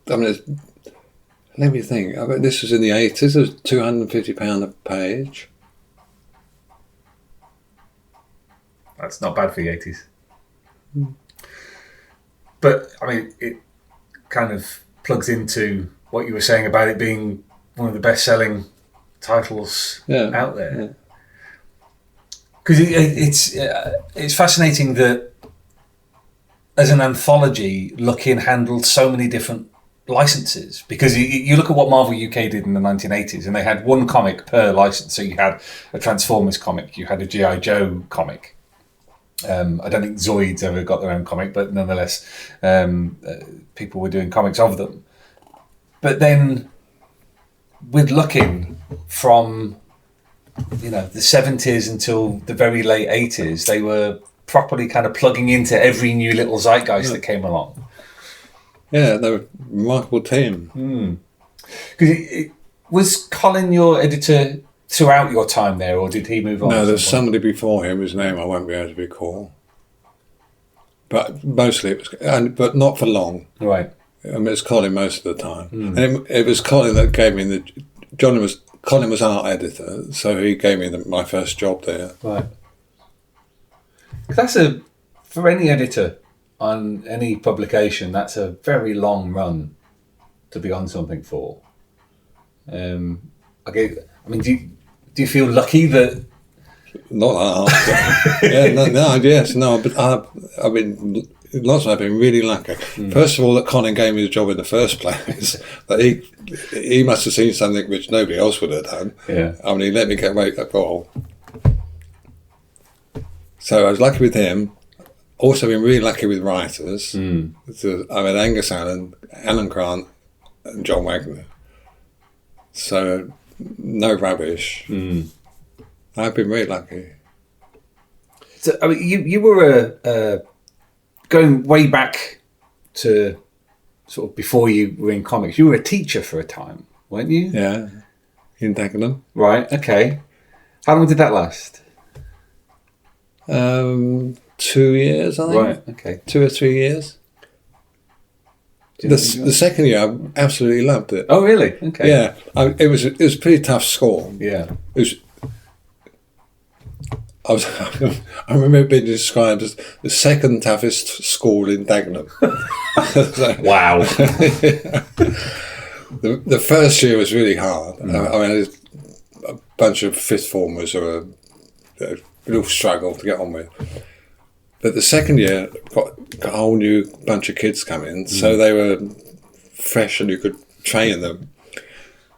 Speaker 3: let me think. I mean, this was in the 80s. It was £250 a page.
Speaker 2: That's not bad for the 80s. But, I mean, it kind of plugs into what you were saying about it being one of the best-selling titles out there. Because it's fascinating that as an anthology, Look-In handled so many different licenses. Because you look at what Marvel UK did in the 1980s, and they had one comic per license. So you had a Transformers comic, you had a G.I. Joe comic. I don't think Zoids ever got their own comic, but nonetheless, people were doing comics of them. But then, with Look-In, from the 70s until the very late 80s, they were properly kind of plugging into every new little zeitgeist that came along.
Speaker 3: Yeah, they were a remarkable team.
Speaker 2: Was Colin your editor throughout your time there, or did he move on?
Speaker 3: No, there's somebody before him whose name I won't be able to recall. But mostly it was, but not for long.
Speaker 2: Right.
Speaker 3: I mean, it's Colin most of the time. And it was Colin that gave me Colin was art editor, so he gave me my first job there.
Speaker 2: Right. That's for any editor on any publication, that's a very long run to be on something for. Do you feel lucky that?
Speaker 3: Not that but I mean, lots of I've been really lucky. First of all, that Colin gave me the job in the first place. That he must have seen something which nobody else would have done.
Speaker 2: Yeah.
Speaker 3: I mean, he let me get away with that role. So I was lucky with him. Also been really lucky with writers. So, I mean, Angus Allen, Alan Grant, and John Wagner. So no rubbish. I've been really lucky.
Speaker 2: So I mean, you were going way back to sort of before you were in comics. You were a teacher for a time, weren't you?
Speaker 3: Yeah, in Dagenham.
Speaker 2: Right. Okay. How long did that last?
Speaker 3: 2 years, I think.
Speaker 2: Right. Okay.
Speaker 3: 2 or 3 years. The second year, I absolutely loved it.
Speaker 2: Oh, really? Okay.
Speaker 3: Yeah, it was a pretty tough school.
Speaker 2: Yeah.
Speaker 3: I remember being described as the second toughest school in Dagenham.
Speaker 2: Wow.
Speaker 3: The first year was really hard. I mean, a bunch of fifth formers were a real struggle to get on with. But the second year got a whole new bunch of kids coming, so they were fresh and you could train them.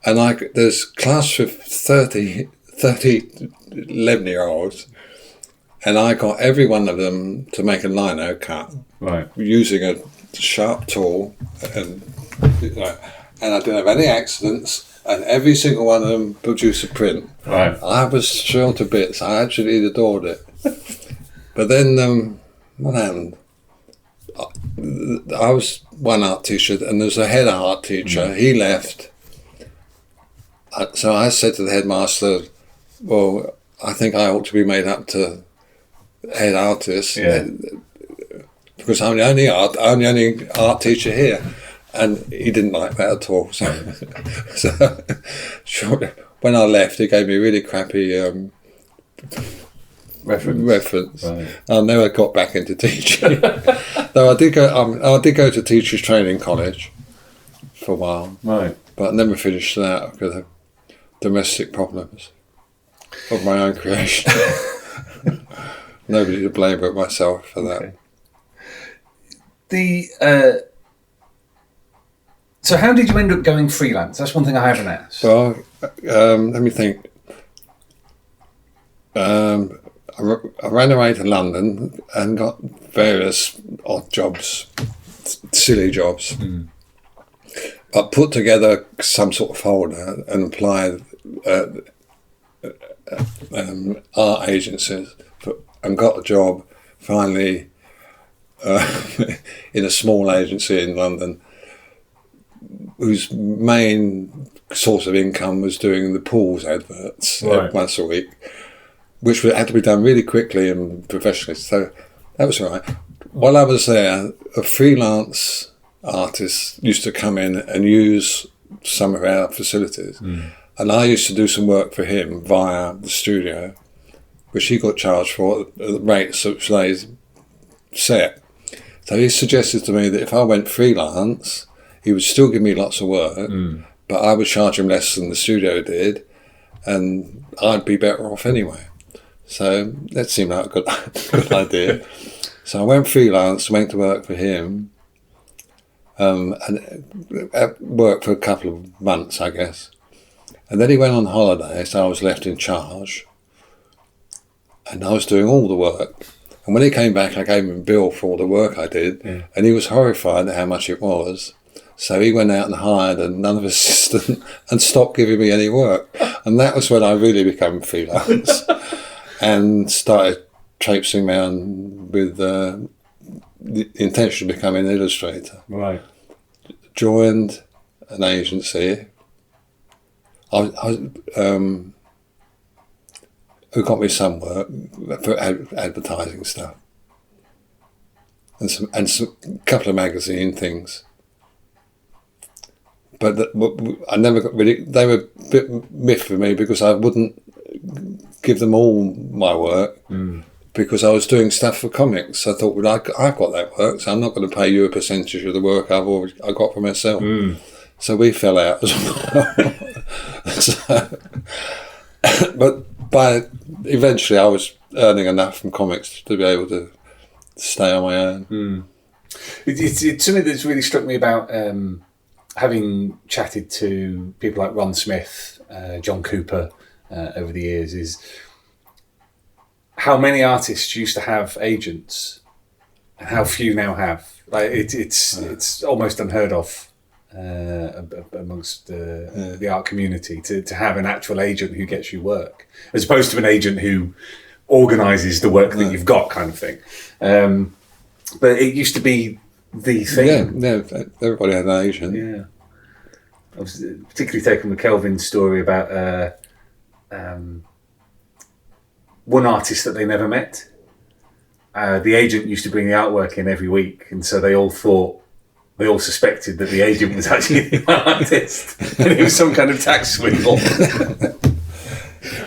Speaker 3: And there's class with 30 11-year-olds, and I got every one of them to make a lino cut,
Speaker 2: right,
Speaker 3: using a sharp tool, and I didn't have any accidents, and every single one of them produced a print.
Speaker 2: Right.
Speaker 3: I was thrilled to bits. I actually adored it. But then, what happened? I was one art teacher, and there's a head art teacher. He left. So I said to the headmaster, well, I think I ought to be made up to head artist, because I'm the only art teacher here. And he didn't like that at all. So when I left, he gave me a really crappy reference.
Speaker 2: Right.
Speaker 3: I never got back into teaching. Though I did go to teachers training college for a while,
Speaker 2: right,
Speaker 3: but I never finished that because of domestic problems of my own creation. Nobody to blame but myself for that.
Speaker 2: Okay. So how did you end up going freelance? That's one thing I haven't asked.
Speaker 3: Well, let me think. I ran away to London and got various odd jobs, silly jobs. I put together some sort of folder and applied art agencies and got a job finally in a small agency in London, whose main source of income was doing the pools adverts once a week, which had to be done really quickly and professionally. So that was all right. While I was there, a freelance artist used to come in and use some of our facilities. And I used to do some work for him via the studio, which he got charged for at the rates which they set. So he suggested to me that if I went freelance, he would still give me lots of work, but I would charge him less than the studio did, and I'd be better off anyway. So that seemed like a good idea. So I went freelance, went to work for him, and worked for a couple of months, I guess. And then he went on holiday, so I was left in charge. And I was doing all the work. And when he came back, I gave him a bill for all the work I did, and he was horrified at how much it was. So he went out and hired another assistant and stopped giving me any work. And that was when I really became freelance and started traipsing around with the intention of becoming an illustrator.
Speaker 2: Right.
Speaker 3: Joined an agency. Who got me some work for advertising stuff, and some couple of magazine things. But I never got really. They were a bit miffed with me because I wouldn't give them all my work because I was doing stuff for comics. I thought, well, I've got that work, so I'm not going to pay you a percentage of the work I got for myself. So we fell out as well. But eventually I was earning enough from comics to be able to stay on my own.
Speaker 2: It's something that's really struck me about having chatted to people like Ron Smith, John Cooper over the years, is how many artists used to have agents and how few now have. Like it's almost unheard of amongst the art community to have an actual agent who gets you work, as opposed to an agent who organises the work that you've got, kind of thing. But it used to be the thing.
Speaker 3: Yeah, everybody had an agent.
Speaker 2: Yeah. I was particularly taken with Kelvin's story about one artist that they never met. The agent used to bring the artwork in every week, and so they all suspected that the agent was actually the artist, and it was some kind of tax swindle,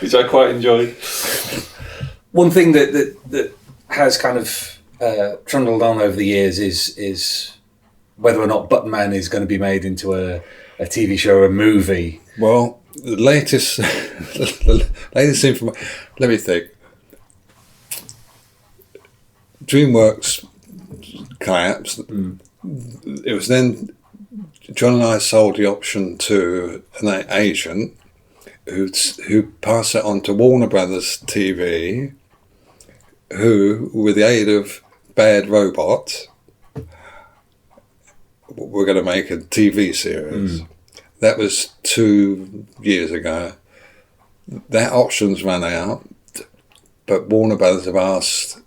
Speaker 2: which I quite enjoyed. One thing that has kind of trundled on over the years is whether or not Button Man is going to be made into a TV show or a movie.
Speaker 3: Well, the latest information. Let me think. DreamWorks collapsed. It was then John and I sold the option to an agent who passed it on to Warner Brothers TV, who, with the aid of Bad Robot, were going to make a TV series. That was 2 years ago. That option's run out, but Warner Brothers have asked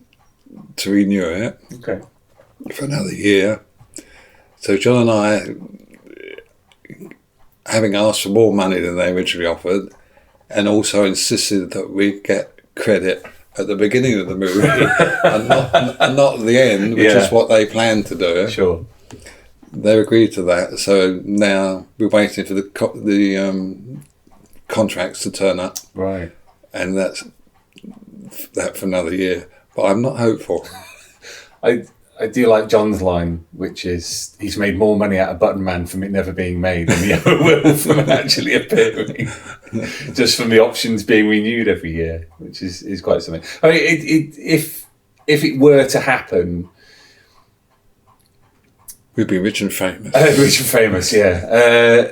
Speaker 3: to renew it for another year. So John and I, having asked for more money than they originally offered, and also insisted that we get credit at the beginning of the movie and not at the end, which is what they planned to do.
Speaker 2: Sure.
Speaker 3: They agreed to that. So now we're waiting for the contracts to turn up.
Speaker 2: Right.
Speaker 3: And that's that for another year. But I'm not hopeful.
Speaker 2: I do like John's line, which is he's made more money out of Button Man from it never being made than he ever will from it actually appearing, just from the options being renewed every year, which is quite something. I mean, if it were to happen,
Speaker 3: we'd be rich and famous.
Speaker 2: Rich and famous, yeah.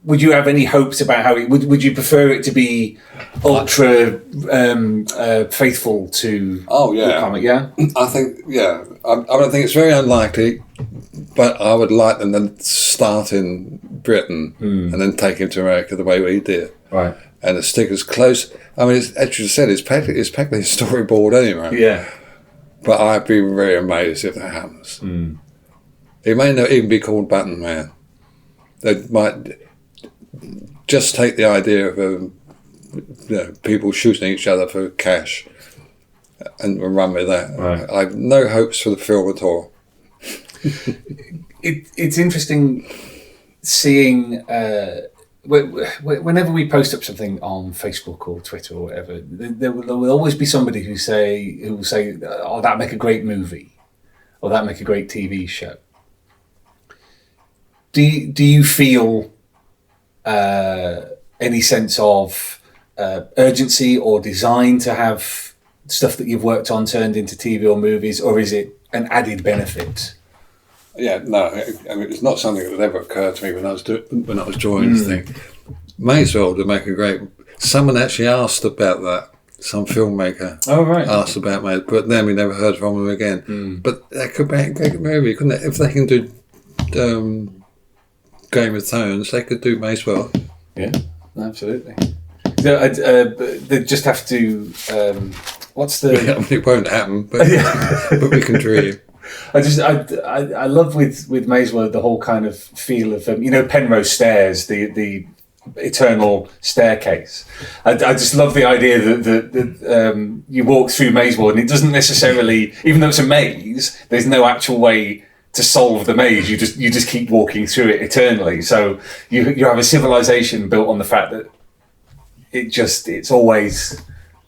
Speaker 2: Would you have any hopes about how it would you prefer it to be ultra faithful to the comic? Yeah,
Speaker 3: I think I think it's very unlikely, but I would like them to start in Britain and then take him to America the way we did,
Speaker 2: right?
Speaker 3: And to stick as close. I mean, as you said, it's practically a storyboard anyway.
Speaker 2: Yeah,
Speaker 3: but I'd be very amazed if that happens. It may not even be called Button Man. They might just take the idea of people shooting each other for cash and run with that.
Speaker 2: Right.
Speaker 3: I have no hopes for the film at all.
Speaker 2: It's interesting seeing whenever we post up something on Facebook or Twitter or whatever, there will always be somebody who will say, "Oh, that'd make a great movie," or "That'd make a great TV show." Do you feel any sense of urgency or design to have stuff that you've worked on turned into TV or movies, or is it an added benefit?
Speaker 3: Yeah, no, I mean, it's not something that would ever occur to me when I was drawing this thing. Maysville would make a great. Someone actually asked about that. Some filmmaker asked about Maysville, but then we never heard from them again. But that could be a great movie, couldn't it? If they can do Game of Thrones, they could do Maysville.
Speaker 2: Yeah, absolutely. They just have to. What's the?
Speaker 3: I mean, it won't happen, but but we can dream.
Speaker 2: I love with Maysville the whole kind of feel of Penrose Stairs, the eternal staircase. I just love the idea that you walk through Maysville and it doesn't necessarily, even though it's a maze, there's no actual way to solve the maze. You just keep walking through it eternally. So you have a civilization built on the fact that it's always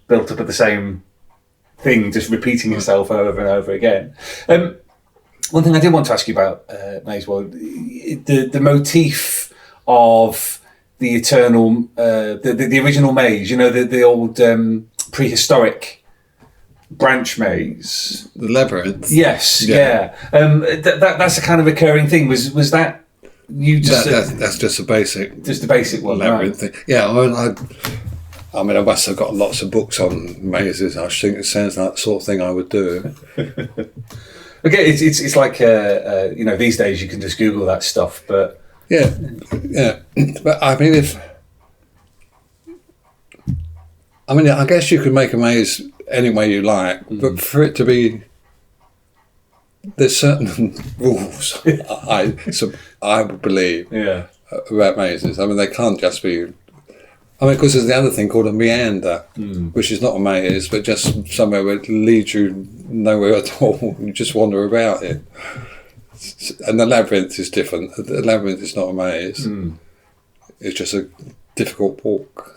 Speaker 2: built up at the same thing, just repeating itself over and over again. One thing I did want to ask you about Maysville, the motif of the eternal, the original maze, the old prehistoric branch maze,
Speaker 3: the labyrinth.
Speaker 2: Yes, yeah. That's a kind of recurring thing. Was that you just?
Speaker 3: That's just a basic
Speaker 2: one,
Speaker 3: labyrinth thing. Yeah, I mean, I must have got lots of books on mazes. I think it sounds like the sort of thing I would do.
Speaker 2: Okay, it's like these days you can just Google that stuff, but
Speaker 3: yeah. But I mean, I guess you could make a maze any way you like, but for it to be, there's certain rules. I would believe about mazes. I mean, they can't just be. I mean, because there's the other thing called a meander, which is not a maze, but just somewhere where it leads you nowhere at all. You just wander about it. And the labyrinth is different. The labyrinth is not a maze. It's just a difficult walk.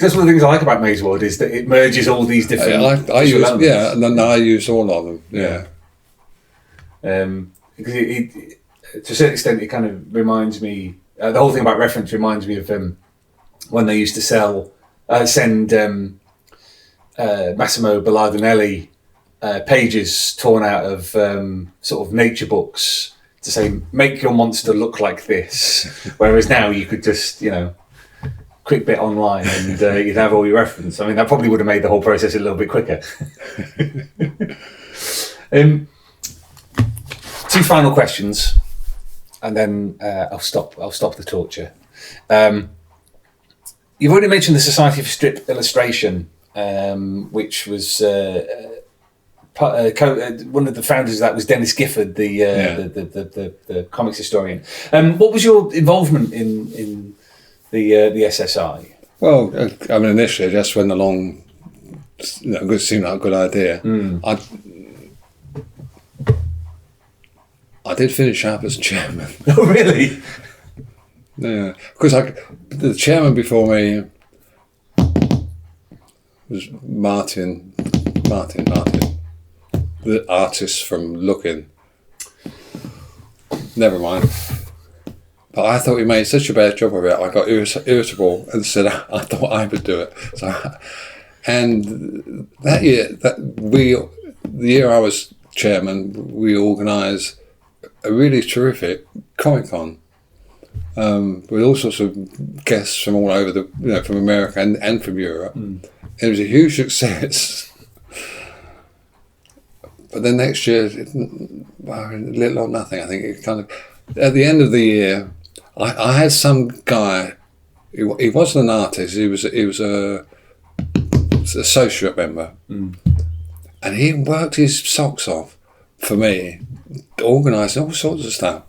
Speaker 2: That's one of the things I like about Maze World is that it merges all these different.
Speaker 3: I use all of them. Yeah.
Speaker 2: Because it to a certain extent, it kind of reminds me. The whole thing about reference reminds me of when they used to send Massimo Bellardinelli pages torn out of sort of nature books to say, make your monster look like this. Whereas now you could just, quick bit online and you'd have all your reference. I mean, that probably would have made the whole process a little bit quicker. Two final questions. And then I'll stop the torture. You've already mentioned the Society for Strip Illustration, which was one of the founders of that was Dennis Gifford, the comics historian. What was your involvement in the SSI?
Speaker 3: Well, I mean, initially I just went along. It seemed like a good idea. I did finish up as chairman.
Speaker 2: Oh, really?
Speaker 3: Yeah, because the chairman before me was Martin, the artist from Looking. Never mind. But I thought he made such a bad job of it. I got irritable and said I thought I would do it. And that year, the year I was chairman, we organised a really terrific Comic-Con with all sorts of guests from all over from America and from Europe. It was a huge success. But then next year, little or nothing. I think it kind of at the end of the year, I had some guy. He wasn't an artist. He was a associate member, and he worked his socks off for me, organising all sorts of stuff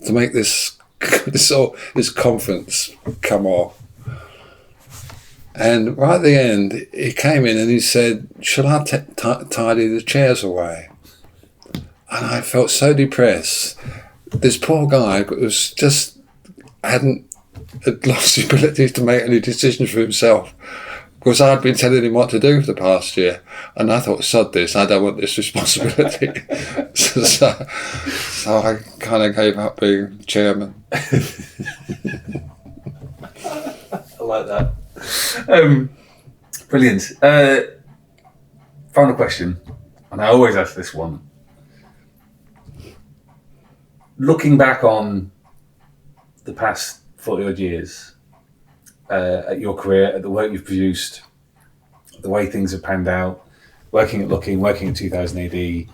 Speaker 3: to make this conference come off. And right at the end, he came in and he said, "Shall I tidy the chairs away?" And I felt so depressed. This poor guy was just had lost the ability to make any decisions for himself, because I'd been telling him what to do for the past year, and I thought, sod this, I don't want this responsibility. so I kind of gave up being chairman.
Speaker 2: I like that. Brilliant. Final question, and I always ask this one. Looking back on the past 40 odd years, at your career, at the work you've produced, the way things have panned out, working at Looking, working at 2000 AD,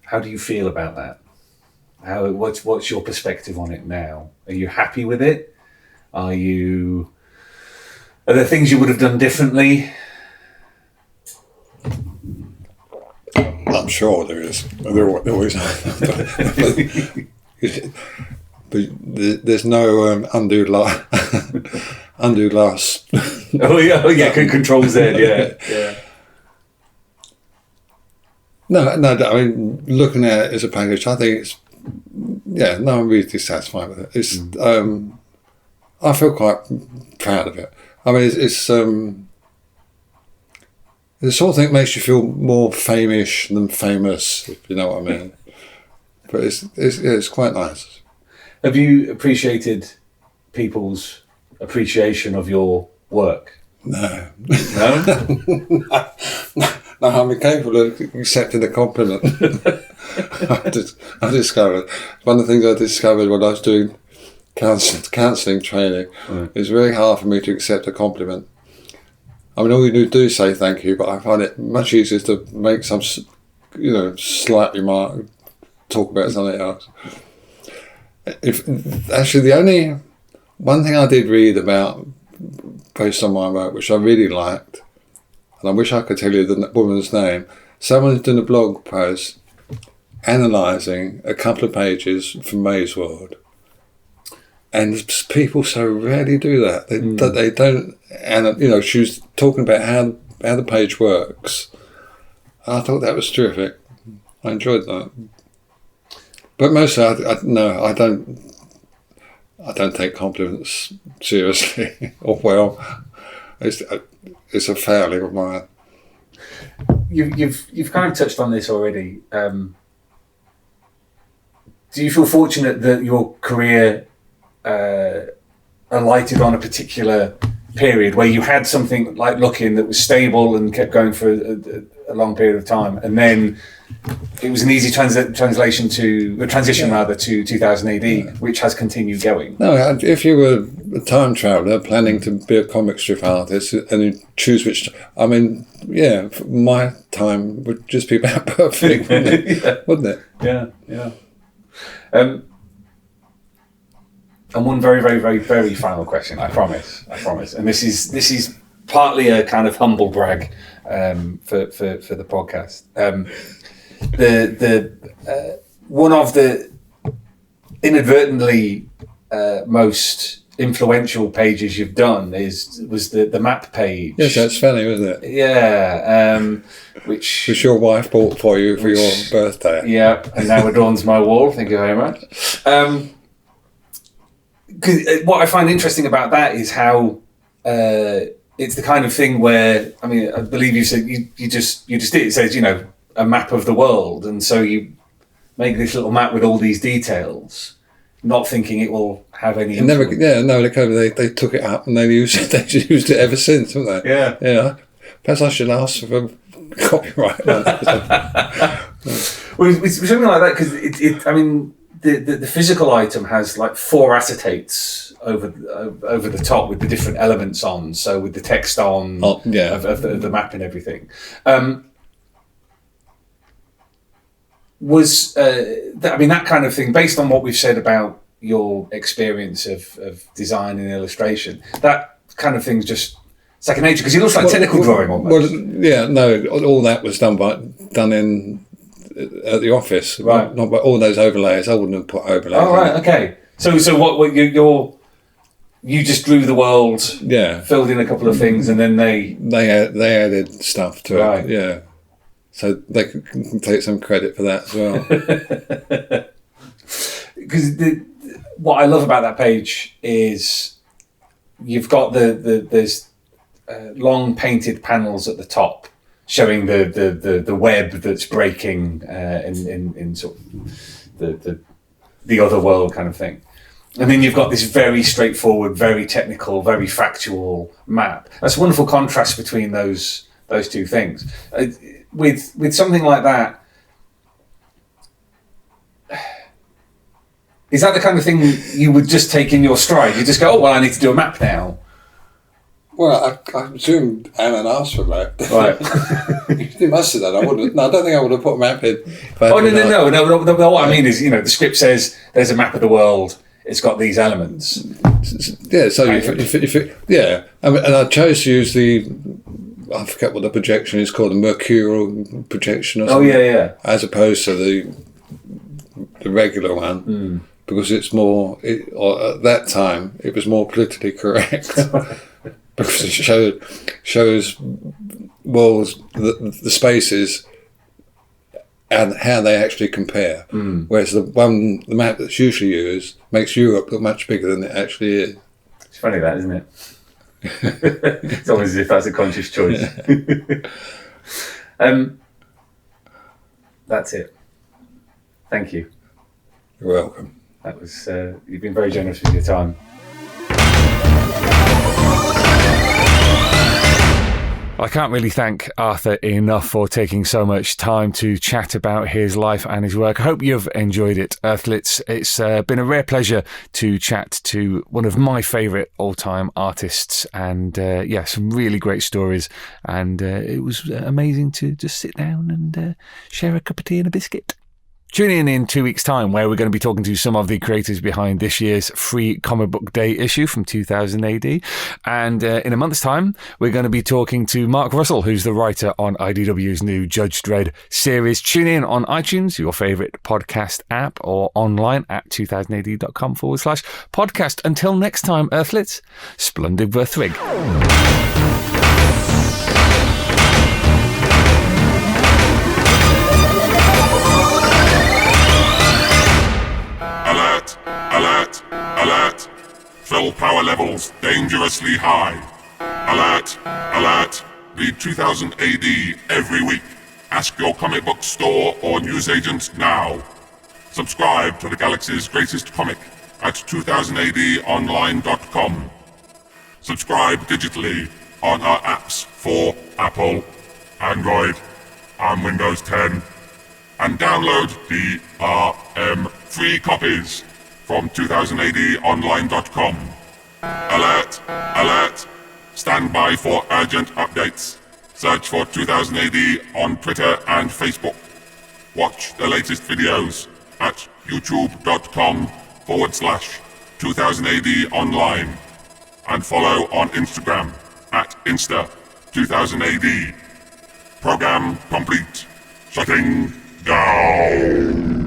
Speaker 2: how do you feel about that? What's your perspective on it now? Are you happy with it? Are there things you would have done differently?
Speaker 3: I'm sure there is. There always are. But there's no undo last.
Speaker 2: Oh yeah, Control Z. Yeah.
Speaker 3: No. I mean, looking at it as a package, I think it's I'm really dissatisfied with it. It's I feel quite proud of it. I mean, it's the sort of thing that makes you feel more famish than famous, if you know what I mean. But it's quite nice.
Speaker 2: Have you appreciated people's appreciation of your work?
Speaker 3: No.
Speaker 2: No?
Speaker 3: No, I'm incapable of accepting a compliment. I discovered, one of the things I discovered when I was doing counselling training, it's very hard for me to accept a compliment. I mean, all you do is say thank you, but I find it much easier to make some, slight remark, talk about something else. Actually, the only one thing I did read about, based on my work, which I really liked, and I wish I could tell you the woman's name, someone's done a blog post analysing a couple of pages from May's World. And people so rarely do that. They don't, and she was talking about how the page works. I thought that was terrific. I enjoyed that. But mostly, I don't take compliments seriously or well. It's a failing of mine.
Speaker 2: You've kind of touched on this already. Do you feel fortunate that your career alighted on a particular period where you had something like Looking that was stable and kept going for a long period of time, and then it was an easy transition to 2000 AD, which has continued going?
Speaker 3: No, if you were a time traveller planning to be a comic strip artist and you choose which, I mean, my time would just be about perfect, wouldn't it?
Speaker 2: Yeah. And one very, very, very, very final question. I promise. And this is partly a kind of humble brag for the podcast. One of the inadvertently most influential pages you've done was the map page.
Speaker 3: Yes, that's funny, wasn't it?
Speaker 2: Yeah, which
Speaker 3: your wife bought for you for your birthday.
Speaker 2: Yeah, and now adorns my wall. Thank you very much. Because what I find interesting about that is how it's the kind of thing where, I mean, I believe you said you just did it. It says, a map of the world, and so you make this little map with all these details, not thinking it will have any influence.
Speaker 3: They took it up and they've used it ever since, haven't they? Yeah. Perhaps I should ask for copyright.
Speaker 2: Well, it's something like that because the physical item has like 4 acetates over the top with the different elements on. So with the text on of the map and everything. That kind of thing, based on what we've said about your experience of design and illustration, that kind of thing's just second nature because it looks like technical drawing almost.
Speaker 3: All that was done at the office,
Speaker 2: right?
Speaker 3: Not by all those overlays. I wouldn't have put overlays.
Speaker 2: Oh, right, okay. So what you just drew the world, filled in a couple of things, and then they
Speaker 3: added stuff to
Speaker 2: it,
Speaker 3: yeah. So they can take some credit for that as well.
Speaker 2: Because what I love about that page is you've got there's long painted panels at the top showing the web that's breaking in sort of the other world kind of thing. And then you've got this very straightforward, very technical, very factual map. That's a wonderful contrast between those two things. With something like that, is that the kind of thing you would just take in your stride? You just go, oh, well, I need to do a map now.
Speaker 3: Well, I presume Alan asked for a map.
Speaker 2: Right.
Speaker 3: He must have done. I don't think I would have put a map in.
Speaker 2: Oh, no. What I mean is, the script says there's a map of the world. It's got these elements.
Speaker 3: Yeah, so and I chose to use I forget what the projection is called, the mercurial projection or something.
Speaker 2: Oh, yeah.
Speaker 3: As opposed to the regular one, because it's more, at that time, it was more politically correct. Because it shows worlds, the spaces, and how they actually compare. Whereas the map that's usually used makes Europe look much bigger than it actually is.
Speaker 2: It's funny that, isn't it? It's almost as if that's a conscious choice. That's it. Thank you.
Speaker 3: You're welcome.
Speaker 2: That was you've been very generous with your time. I can't really thank Arthur enough for taking so much time to chat about his life and his work. I hope you've enjoyed it, Earthlets. It's been a rare pleasure to chat to one of my favourite all-time artists, and some really great stories. And it was amazing to just sit down and share a cup of tea and a biscuit. Tune in 2 weeks' time, where we're going to be talking to some of the creators behind this year's Free Comic Book Day issue from 2000 AD. And in a month's time, we're going to be talking to Mark Russell, who's the writer on IDW's new Judge Dredd series. Tune in on iTunes, your favourite podcast app, or online at 2000ad.com/podcast. Until next time, Earthlets, splendid Verthrig.
Speaker 1: Alert! Fill power levels dangerously high. Alert! Read 2000 AD every week. Ask your comic book store or newsagent now. Subscribe to the galaxy's greatest comic at 2000adonline.com. Subscribe digitally on our apps for Apple, Android, and Windows 10. And download DRM free copies from 2000adonline.com. Alert! Stand by for urgent updates. Search for 2000 AD on Twitter and Facebook. Watch the latest videos at youtube.com/2000 AD online. And follow on Instagram at Insta2000 AD. Program complete. Shutting down.